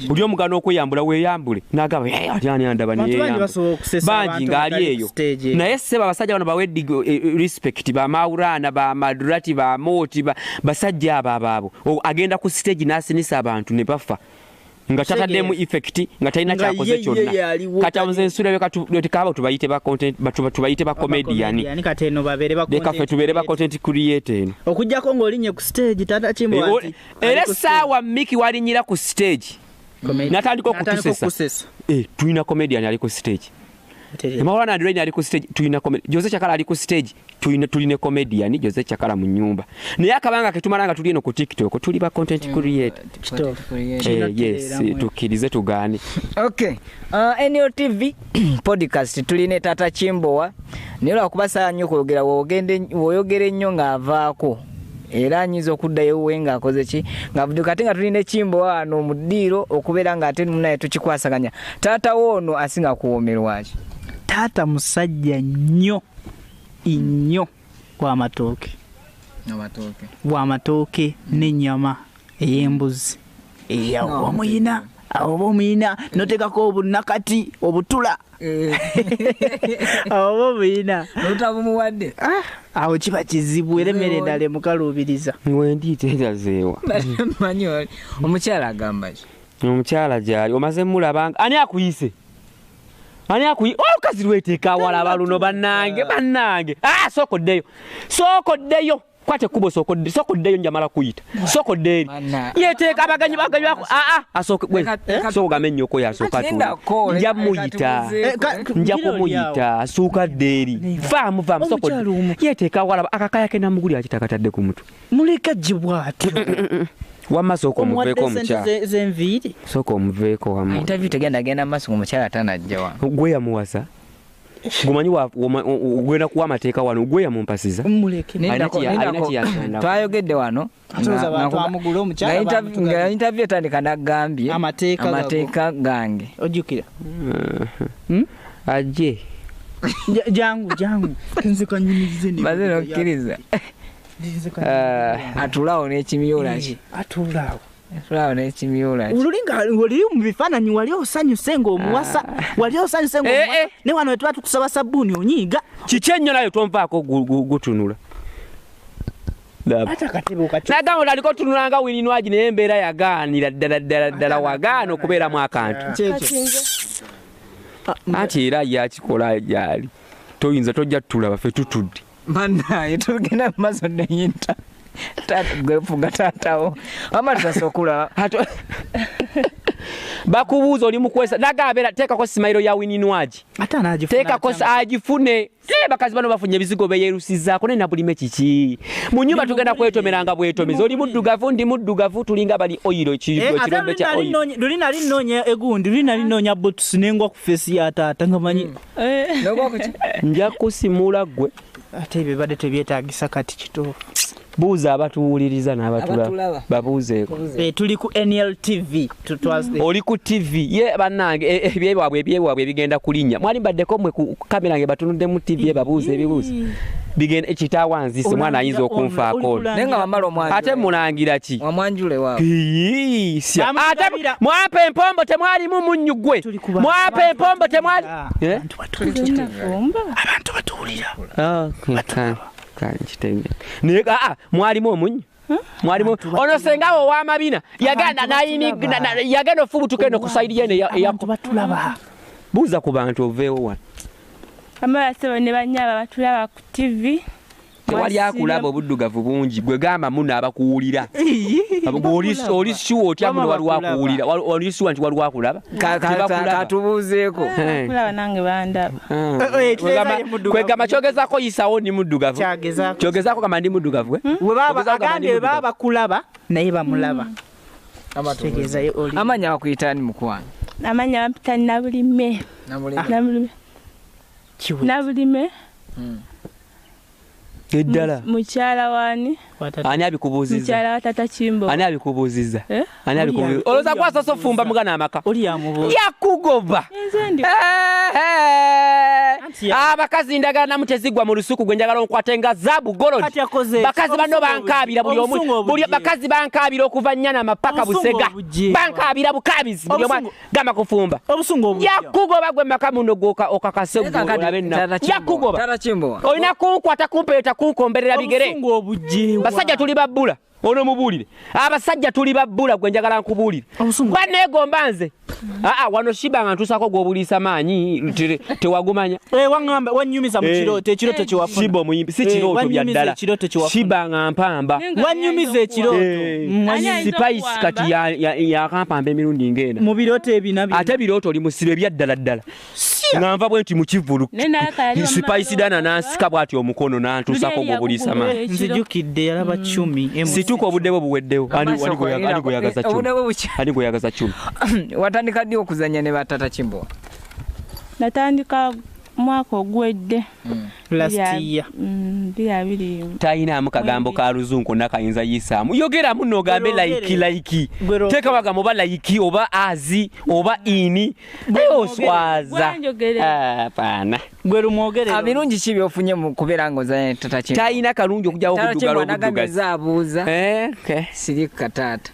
buli omugano okuyambula weyambule nagaba atyani andaba ne banji ngali eyo naye seba abasajja bano baweddi respect ba Maulana ba Madulati ba Moti basajja ababo agenda ku stage nasinisa abantu ne bafa nga tataddemu effect nga talina kyakoze kyonna kati nze nsulabe katukaba tubayite ba content tubayite ba comedian yani kati eno babere ba content kafe tubere ba content creator eno okujjako ng'olinye ku stage tata Kimbo ati era sawa Miki walinyira ku stage natandika okutusesa tulina comedian ali ku stage Mawana and Rain ali ku stage tuina comedy Jose Chakala ali ku stage tuline comedian Jose Chakala mu nyumba naye akabanga ketumalanga tuli eno ku TikTok tuli ba content creator yes tukirize tugani okay NLTV podcast tuline Tata Chimbowa nero akubasa nnyo kwogera woyogere nnyo ng'avaako era anyiza okuddayo wenga akoze ki nga kati nga tuline Chimbowa wano mu ddiiro okubeera nga ate naye tukikwasaganya taata woono asinga kuwoomerwaki taata musajja nnyo w'amatooke n'ennyama ey'embuzi omuyina oba omuyina noteekako obunakati obutula oba omuyina notabumuwadde awo kiba kizibu era emmere endala emukaluubiriza ngwenditeerazeewa manyi omukyala agamba ki omukyala gyali omaze mulabanga ani akuyise olukazi lweteeka awalaba luno bannange sookoddeyo kwate kubo sokoddeyo njamala kuyita sokoddeeri yeteeka abaganyi asooka ennyoko yasooka nja kumuyita asuuka ddeeri vaamu yeteeka awalaba akakaya ke namuguli akitakatadde ku mutwe muleka gibwati wamma sooka omuveeko omukyala zenviiri sooka omuveeko wamma interview tegenda maaso omukyala tanajja wa gwe yamuwasa gumanyi ogenda kuwa amateeka wano gwe yamumpasiza twayogedde wano nga interview etandika naggambye amateeka gange ojjukira ajje jangu maze nokkiriza atulaawo n'ekimyola ki oli mu bifaananyi wali osanyuse ng'omuwasa ne wano we tuba tukusaba sabbuuni onyiiga kiki ennyo nayo tonvaako gutunula nagamba otaliko otunulanga wininwagi naye embeera yagaanira ddala wagaana okubeeramu akantu anti era yakikola gyali toyinza tojja tutulaba ffe tutudde bannaye tugenda mu maaso neyinta gwefuga taatawo amatasokula bakubuuza oli mukwesa nagabera teekako simairo ya wininwagi teekako agifune bakazi bano bafunye ebizigo beyerusizaako naye nabulime kiki mu nyumba tugenda kwetomeranga bwetomezi oli muddugavu ndi muddugavu tulinga bali oyiro ekirombe kya oyiro luli nali nnoonya egundi luli nali nnoonya botusi nengwa ku feesi ya taata nga manyi nja kusimula gwe ate ebyo badde tebyetaagisa kati kituufu buuza abatuwuliriza n'abatulaba babuuzeeko tuli ku NLTV oli ku TV ye bannange ebyewabwe bigenda kulinnya mwali mbaddeko mwe ku kamera nge batunudde mu TV babuuze ebibuuzo bigenda ekitawanzise mwana ayinza okunfaako nenga wamala omwanjule ate mulangira ki omwanjule waawe ate mwapa empombo temwalimu munnyu gwe mwapa empombo temwali abantu batuwulira kitenge naye mwalimu omunyu mwalimu ono sengawo ow'amabina yagenda ofubutuka eno ku sayidi yene batulaba buuza ku bantu oveewo wano amayasebo ne banyaba batulaba ku TV tewali akulaba obuddugavu bungi gwe gamba muno abakuwulira oli sure otya muno waliwo akuwulira oli sure nti waliwo akulaba katubuuzeeko kulaba nange bandaba kwegamba kyogezaako yisawo ndi muddugavu kyogezaako gamba ndi muddugavu agambye baba bakulaba naye bamulaba amanya bakuyitani mukwano amanya bampita nabulime eddala mukyala wani ani abikubuuziza mukyala wa Tata Chimbowa ani abikubuuziza ani abikubuuziza olowooza kwasoosa ofumba mugana amaka yakugoba abakazi ndagala namu tezigwa mu lusuku gwe njagala onkwate nga zaabu golodi bakazi bano bankaabira buli omu bakazi bankaabira okuva nnyana paka busega bankaabira bukaabizi buli omu gamba kufumba yakugoba gwe maka muno okakase olabe ennaku yakugoba olina kunkwata kumpeeta kunkomberera bigere basajja tuli babbula ono mubuulire abasajja tuli babbula gwe njagala nkubuulire baneegomba nze wano shibanga ntuusako gw'obuliisa maanyi tewagumanya wangamba wanyumiza mu kirooto ekirooto kyewafuna shiba omuyimbi si kirooto bya ddala shibanga mpamba wanyumiza ekirooto sipayisi kati yakampamba emirundi ng'ena mu birooto ebinabyo ate birooto oli musibe bya ddala ddala ngamba bwe nti mu kivulu spice dana nansika bwati omukono nantusako gobulisa ma nzijukidde yalaba 10 situko obudde bwo buweddewo ani goyagaza 10 watandika ddi okuzanya ne batata Kimbo? natandika mwaka ogwedde last year tayinaamu kagambo ka luzungu nakayinza yisaamu yogeramu nogambe like teka wagambo oba like oba azi oba ini oswaza paana gwe lumwogerero birungi ki byofunye mu kubeera ng'ozanya tata Kimbo? tayina kalungi okujjawo kuddugala obuddugazi abuuza siri kataata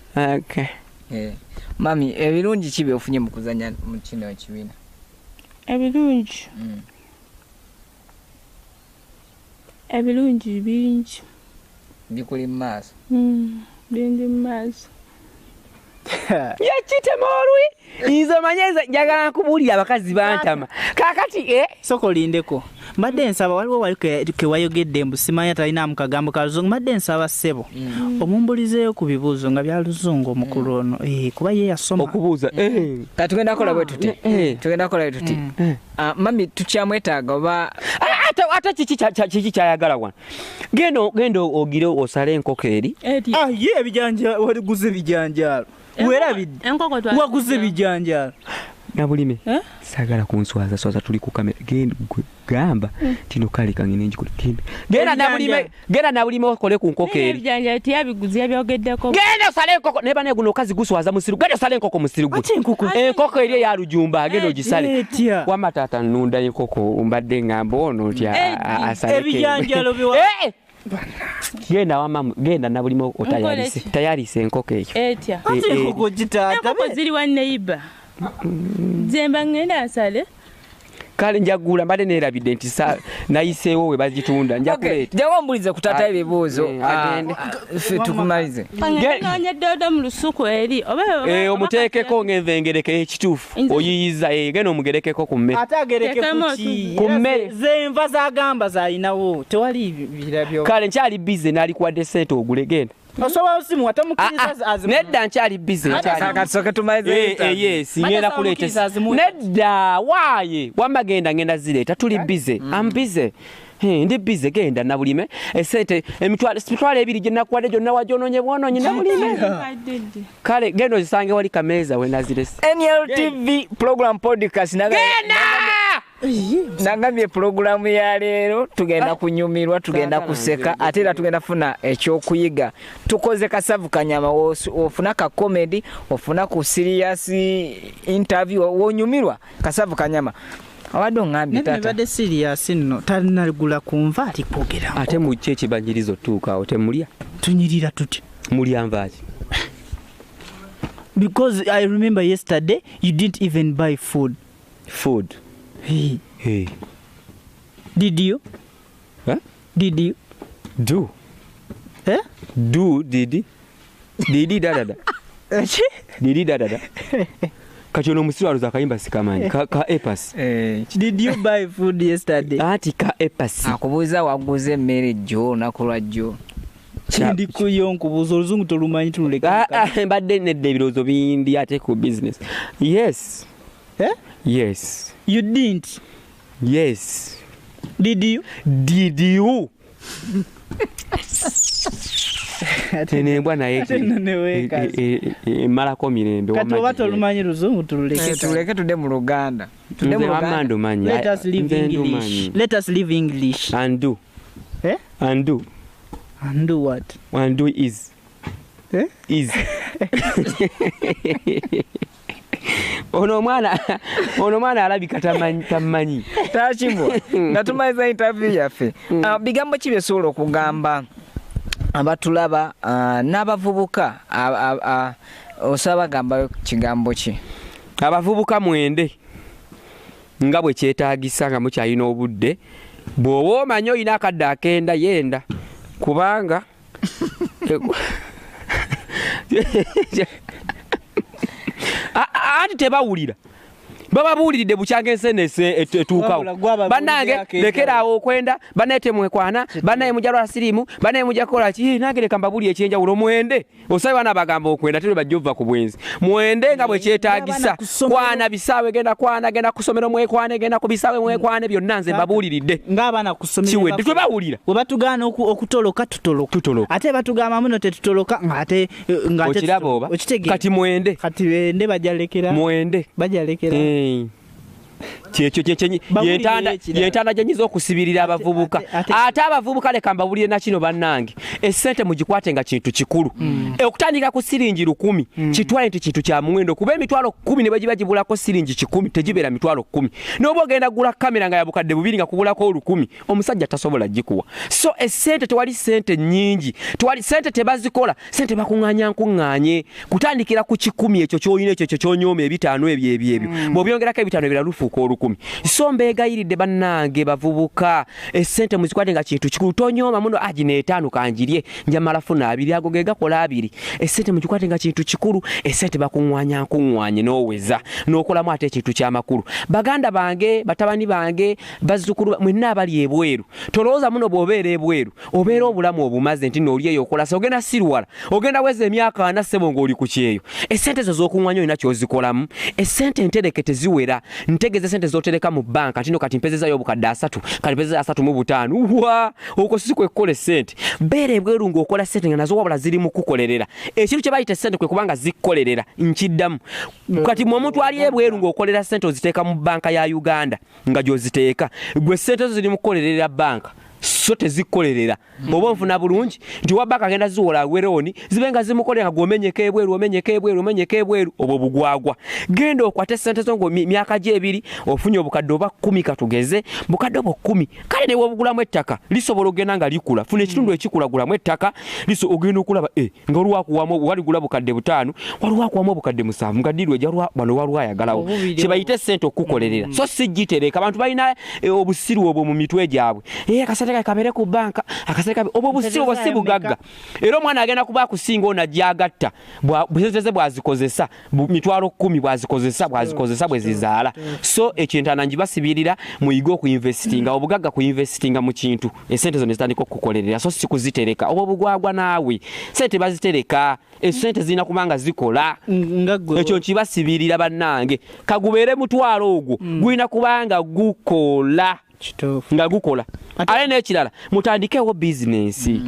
mami ebirungi ki byofunye mu kuzanya mu kino ekibiina? ebirungi bingi bikuli mu maaso bindi mu maaso yakitema olwi nze manyeza njagala nkubuulira abakazi bantama kakati soko lindeko madde nsaba waliwo wali ke wayogedde mbu simanya talinamu kagambo ka luzungu madde nsaba ssebo omumbulizeeyo ku bibuuzo nga bya luzungu omukulu ono kuba ye yasoma okubuuza tugenda kola bwe tuti mami tukyamwetaaga oba ate kiki kyayagala wano genda ogire osale enkoko eri ye ebijanja waliguze ebijanjaalo werabidde waguze ebijanjaalo nabulime sagala kunswaza tuli ku kamera gamba tino kale kangene njiko genda nabulime okole ku nkoko eri ebijanja tiyabiguzi yabyogeddeko genda osale enkoko neba ne guno kazi guswaza musiru genda osale enkoko musiru gwe enkoko eri ya lujumba genda ogisale wama tata nnunda enkoko mbadde ngamba ono asale ebijanjalo biwa genda wama genda nabulime otayarise enkoko ekyo etya enkoko gitata enkoko ziri wa neiba zemba ngenda asale kale njagula mbadde neerabidde nti nayiseewo we bagitunda njakuleeta jawa mbulize kutata ebibuuzo agende tukumalize nganya dodo mu lusuku eri omuteekeko ng'envengereke ekituufu oyiyiza genda omugerekeko ku mmere ate agereke kuki ku mmere zenva zagamba zalinawo tewali birabyo kale nkyali bize nalikuwadde sente ogule genda osobola osimu watamukiriza azimu nedda nkyali bize katusoke tumalize ngenda kuleeta nedda waaye wamma ngenda zireeta tuli bize ambize ndi bize genda nabulime esente emitwalo 2 gye nakuwadde gyonna wajonoonye bwonoonyi nabulime kale genda ozisange wali kameeza we nazirese NLTV program podcast nagambye programu ya leero tugenda kunyumirwa tugenda kuseka ate era tugenda funa ekyokuyiga tukoze kasavu kanyama ofuna ka comedy ofuna ku serious interview wonyumirwa kasavu kanyama awadde ngambye tata nebadde serious nno talinagula kunva alikwogera ate mu kye kibanjirizo tuukaawo temulya tunyirira tuti mulya nvaaki because I remember yesterday you didn't even buy food Hey. Did you? Huh? Did you? Do. Eh? Do, didi. Didi da. Didi da. Kachono musiru aluza kaimba sikamanyi. Ka epas. Did you buy food yesterday? Ati ka epas. Akubuuza waguze mmere jjo nakulwa jjo. Chindi kuyo nkubuuza oluzungu tolumanyi tuleka. Mbadde nedde ebirowoozo bindi ate ku business. Yes. Yes. You didn't? Yes. Did you? Tenembwa naye malako mirembe kati oba tolumanyi luzungu tuleke tudde mu Luganda. Let us live English. Let us live English. Undo. Undo. Undo what? Undo is. Is. Ono mwana alabika tamanyi Takimbo natumaiza interview yaffe bigambo ki byesobola okugamba abatulaba n'abavubuka osaba gamba kigambo ki abavubuka mwende nga bwe kyetaagisa nga mukyalina obudde bw'oba omanyi olina akadde akenda yenda kubanga anti tebawulira bababuulidde bukyanga ensenese etuukawo bannange lekeraawo okwenda bannaye mwekwana bannaye mujja lwa sirimu bannaye mujja kukola ki nange leka mbabuuli ekyenjawulo mwende osabe bana bagamba okwenda tero bajja ova ku bwenzi mwende nga bwe kyetaagisa kwana bisaawe genda kusomero mwekwane genda ku bisaawe mwekwane byonna nze mbabuuliridde ng'abaana ku ssomero kiwedde twebawulira we batugaana okutoloka tutoloka ate batugamba muno tetutoloka ng'ate okiraba oba kati mwende kati bende bajalekera mwende bajalekera kyekyo yentanda gyenyiza okusibirira abavubuka ate abavubuka leka mbabulire na kino bannange essente mugikwate nga kintu kikulu okutandika ku siringi 10 kitwale nti kintu kya muwendo kuba emitwalo 10 ne bagiba gibulako siringi 10 tegibeera mitwalo 10 n'oba ogenda gula kamera nga yabukadde bubiri nga kubulako 10 omusajja tasobola gikuwa so essente tewali sente nyingi tewali sente tebazikola sente bakuŋŋaanya nkuŋŋaanye kutandikira ku 10 ekyo ky'olina ekyo ky'onyooma ebitaano ebyo bw'obyongerako ebitaano ebirala lufuuka 10 so mbeegayiridde bannange bavubuka essente muzikwate nga kintu kikulu tonyooma muno agina 5 kanjirye njamala funa 2 ago ge gakola 2 essente muzikwate nga kintu kikulu essente bakuŋŋwaanya nkuŋŋwaanye n'oweza n'okolamu ate ekintu ky'amakulu baganda bange batabani bange bazzukulu mwenna abali ebweru tolowooza muno bw'obeera ebweru obeera obulamu obumaze nti n'oli eyo okola se ogenda sirwala ogenda weza emyaka 4 ssebo ng'oli ku kyeyo essente zo z'okuŋŋwaanya olina ky'ozikolamu essente entereke teziwera ntegeze sente zotereka mu banka tino kati mpezezayo obukadde 3 kati mpezeza 35 wa okwo si kwe kukola sente beere bweru ng'okola sente nga nazo wabula ziri mu kukolerera ekintu kye bayita sente kwe kubanga zikkolerera nkiddamu kati mu omuntu ali ebweru ng'okolera sente oziteeka mu banka ya Uganda nga gy'oziteeka gwe sente zo ziri mu kukolerera banka so tezikkolerera oba onfuna bulungi nti wabaka agenda ziwola weroni zibenga zimukolera nga gwomenyeka ebweru obwo bugwagwa genda okwate sente zo myaka gye ebiri ofunye obukadde oba 10 katugeze bukadde obwo 10 kale ne wobugulamu ettaka lisobola ogenda nga likula funa ekitundu ekikulagulamu ettaka liso ogenda okulaba nga olwakuwamu waligula bukadde 5 walwakuwamu obukadde 7 nga dirwe jalwa bano walwayagalawo kibayite sente okukolerera so sigitereka abantu balina obusiru obwo mu mitwe gyabwe kasate kabere ku banka akaseka obo busibo bugagga era omwana agenda kuba kusinga ona jagatta bwezeze bwazikozesa mitwalo 10 bwazikozesa bwezizaala so ekyentana njibasibirira muyigo ku investinga obugagga ku investinga mu kintu esente zo nezitandika okukolerera so sikuzitereka obo bugwagwa naawe sente bazitereka esente zina kubanga zikola ekyo kibasibirira bannange kagubere mutwalo ogwo gwina kubanga gukola nga gukola ale n'ekirala mutandikewo bizinesi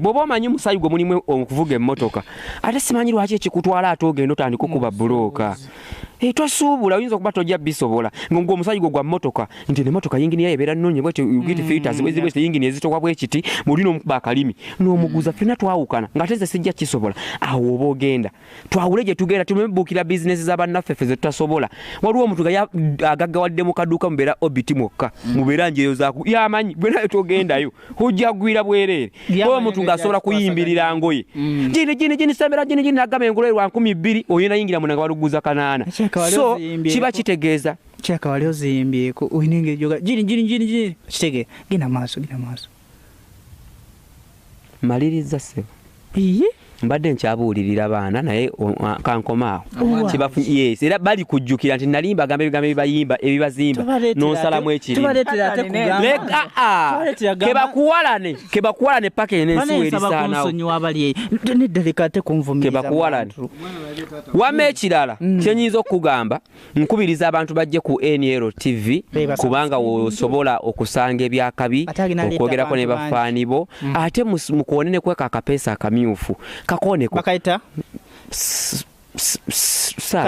bw'oba omanyi musayi gwe mulimu okuvuga emmotoka ate simanyi lwaki ekikutwala ate ogenda otandika okuba bulooka tosuubula oyinza okuba tojja bisobola ng'ogwo omusajja gwa mmotoka nti n'emmotoka yingini yayo ebeera nnungi bwetyo ugiti filters bwezibwete yingini ezitoka bwekiti mulina omukuba akalimi n'omuguza ffenna twawukana ng'ate nze sijja kisobola awo oba ogenda twawule gye tugenda tumebuukira bizinesi z'abannaffe ffe ze tutasobola waliwo omuntu agaggawadde mu kaduuka mubeera obiti mwokka mubeera njeyo zaaku yamanyi bwe nayo togendayo ojja kugwira bwereere oba omuntu ng'asobola kuyimbirira ngoye gini sembera gini nagamba engolo lwa 12 oyina yingira munanga waluguza kanaana so kiba kitegeeza chaka wali ozimbyeko oyinenge joga gini kitege gina maaso maliriza sebo mbadde nkyabuulirira abaana naye kankomaawo kibafu yes era bali kujjukira nti nalimba gamba ebigambo ebibayimba ebibazimba n'onsalamu ekiri kebakuwalane paka enensiwo erisaanawo kebakuwalane wama ekirala kyenyinza okugamba nkubiriza abantu bajje ku NLTV kubanga osobola okusanga ebyakabi okwogerako ne bafaani bo ate mukuwonene kweka akapeesa akamyufu kakoneko bakaita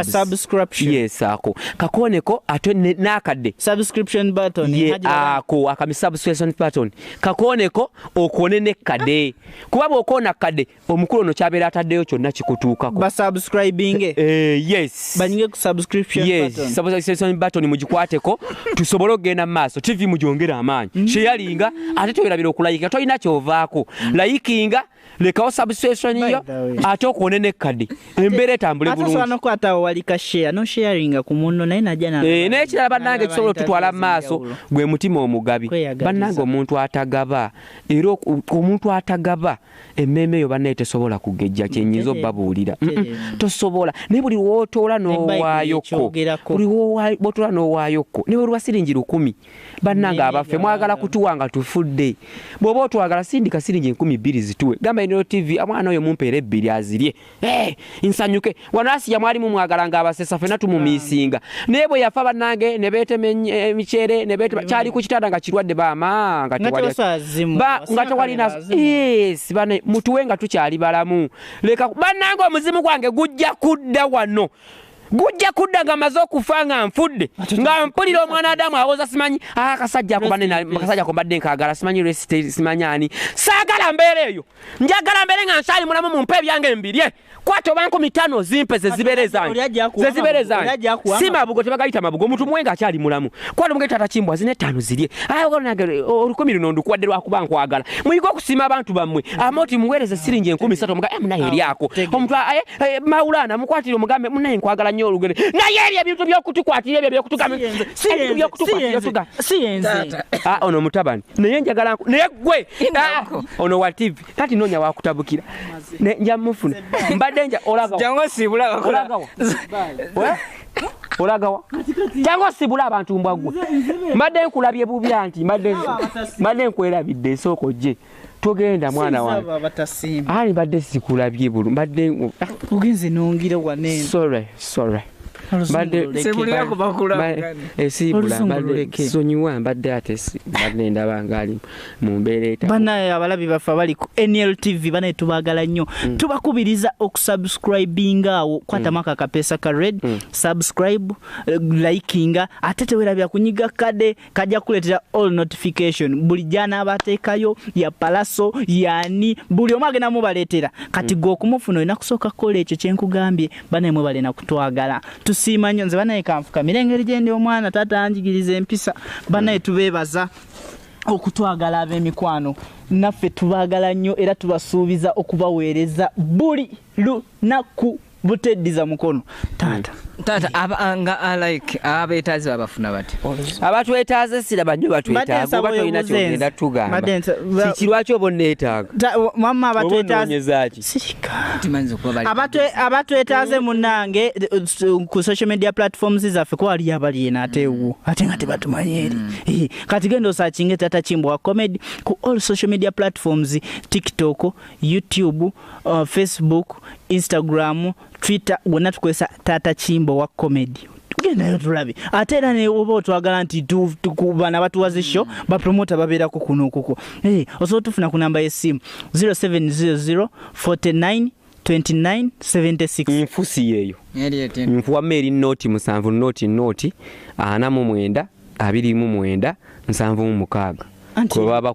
subscription yes ako kakoneko ate nakadde subscription button ako akami subscription button kakoneko okonene kade kuba bokona kade omukulu no kyabera ataddeyo kyonna kikutuukako ba subscribing yes banyinge ku subscription button subscription button mugikwateko tusobole okgenda maaso TV mujongera amaanyi sharinga ate toyirabira okulayika toyina kyovaako layikinga lekawo subscription yo ate okuonene kadi embeera etambule bulungi ate nokwatawo wali ka share no sharinga ku munno naye najja na n'ekirala bannange kisobola tutwala mu maaso gwe mutima omugabi bannange omuntu atagaba era omuntu atagaba emmeeme eyo bannaye tesobola kugejja kyenyinza obbabuulira tosobola naye buli wootoola n'owaayokko buli wootoola n'owaayokko ne bwe lwa siringi 10 bannange abaffe mwagala kutuwa nga tufudde bw'oba otwagala sindika siringi 200 zituwe gamba Enero TV amwana oyo mumpeera 2 azirye nsanyuke wano Asiya mwalimu mwagala nga abasesa ffenna tumumiisinga naye bwe yafa bannange ne beetema emiceere ne beetema kyali ku kitanda nga kirwadde baama nga tewali nazo yes bane mutuwe nga tukyali balamu leka bannange omuzimu gwange gujja kudda wano gujja kudda nga maze okufa nga nfudde nga mpulira omwana Adamu awoza simanyi akasajja ako banene akasajja ko mbadde nkagala simanyi resite simanyani saagala mbeere eyo njagala mbeere nga nsaali mulamu mumpe ebyange embirye kwato banko 5 zimpe zeziberezanyi si mabugo tebagayita mabugo omuntu mwenga akyali mulamu kwato mugayita atakimbwa zine 5 zirye nange olukumi luno ndukwadde lwakuba nkwagala muyiga okusima abantu bammwe amoti muweereze siringi 13 omuga munaye eryako omuntu Maulana mukwatire omugambe munaye nkwagala nnyo olugere naye ebyo ebintu by'okutukwatira ebyo by'okutukwatira ono mutabani naye njagala naye gwe ono wa TV kati noonya wakutabukira nja mufuna mbadde nja jango sibula olagawa jango sibula abantu mbagwe mbadde nkulabye bubi anti mbadde nkwerabidde esoko je togenda mwana wange ali badde sikulabye bulu mbadde ugenze nongire wanene sorry mbadde sebulira kubakula esibula mbadde sonyiwa mbadde ate mbadde ndabanga ali mu mbeera bana abalabi bafa bali ku NLTV bana tubagala nnyo tubakubiriza okusubscribinga awo kwata maka kapesa ka red subscribe likinga ate tewerabya kunyiga kade kajja kuletera all notification buli jana abateekayo ya palaso yani buli omage namu baletera kati go kumufuna ina kusoka kola ekyo kyenkugambye bana mwe balena kutwagala tusiima nnyo nze bana kanfuka mirengeri gende omwana tata anjigiriza empisa bana tubebaza okutwagala ab'emikwano naffe tubagala nnyo era tubasuubiza okubaweereza buli lunaku buteddiza mukono tata anga like abetazi babafuna bati abatwetaaze sira banyo batwetaaga oba tolina kyogenda tugamba sikirwaki obonneetaaga mama abatwetaaze abatwetaaze munange ku social media platforms zaffe ko ali abali naateewo ate nga tebatumanyeri kati genda osachinge Tata Chimbwa comedy ku all social media platforms TikTok, YouTube, Facebook, Instagram, Twitter wonna tukozesa Tata Chimbwa wa comedy genda yo tulabe ate era ne oba otwagala nti tukubana batuwaze show ba promoter babeera ku kuno kuko osobola tufuna ku namba y'essimu 0700 49 29 76 nfusi yeyo nfuwa meri noti 7 noti 49 29 76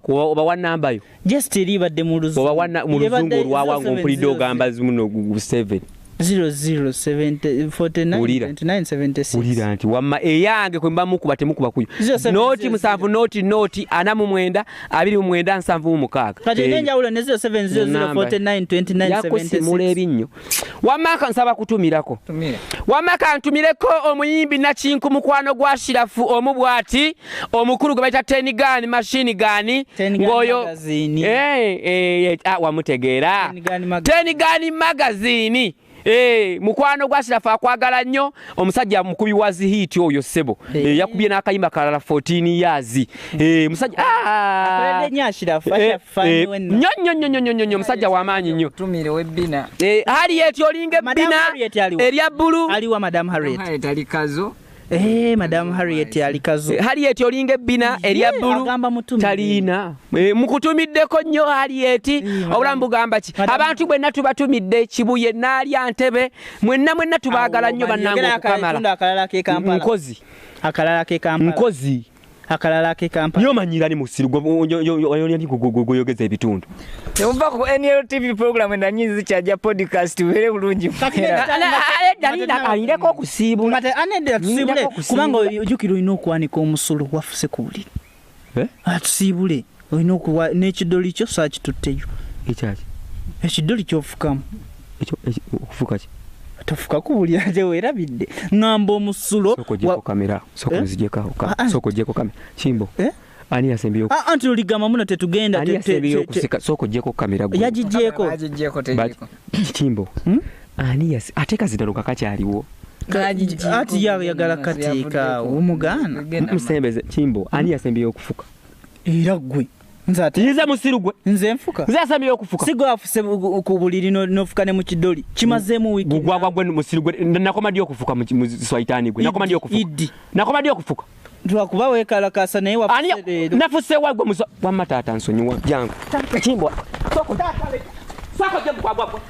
oba wa namba yo just libadde mu luzungu oba mu luzungu olwawangu mpulidde ogamba zimuno 7 00492976 ulira nti wamma eyange kwe mbamukuba temukuba kuyo noti 7 noti 49 29 kati nenjawulo ne 0700492976 yakusimula ebinnyo wamma kansaba kutumirako wamma kantumireko omuyimbi Nakinku mukwano gwa Shirafu omubwati omukulu gwe bayita Tenigani machine gani ngoyo wamutegeera Tenigani magazine mukwano gwa Shirafu akwagala nnyo omusajja mukubi wa zihiti oyo sebo yakubye n'akayimba kalala 14 years musajja akolede nya Shirafu afanye wenna nnyo musajja w'amaanyi nnyo tumire webbina Harriet olinga ebbina erya bbulu aliwa Madam Harriet alikazo Madam Harriet alikazo Harriet olinga ebbina erya bbulu talina mukutumiddeko nnyo Harriet obulambu gamba ki abantu bwenna tubatumidde Kibuye n'alya Ntebe mwenna tubaagala nnyo bannange okukamala mukozi akalala ke Kampala mukozi akalala ke Kampala yomanyira ni musiru goyogeza ebitundu Yumva ku NLTV program endanyinzi kyajja podcast were bulungi alireko okusiibula mate anedda tusiibule kubanga ojukira olina okwanika omusolo wafuse kuwulira atusiibule olina okuwa n'ekidoli kyo saakitutteyo ekyaki Ekidoli kyofukamu. Okufuka ki? Tofuka kubulira je werabidde. Ngamba omusulo. Soko kamera. Soko nzijeko kamera. Soko jeko kamera. Chimbo. Ani yasembiyo. Anti oligama muno tetugenda Ani yasembiyo kusika soko jeko kamera gwe. Yagijeko tejiko. Chimbo. Ani yas ateka zidaruka kakyaliwo. Ati yagala katika omugana. Musembeze Chimbo. Ani yasembiyo okufuka. Era gwe. Nzate. Yize musiru gwe. Nze nfuka. Nze yasembiyo okufuka. Sigo afuse ku buliri nofukane mu kidoli. Kimazemu wiki. Gugwagwa gwe musiru gwe. Nakoma ndi okufuka mu swaitani gwe. Nakoma ndi okufuka. Nakoma ndi okufuka. Twakuba wekalakasa naye wafuse. Nafuse wagwe muso. Wamma tata nsonyiwa jangu. Chimbo. Soko tata. Soko je gugwagwa.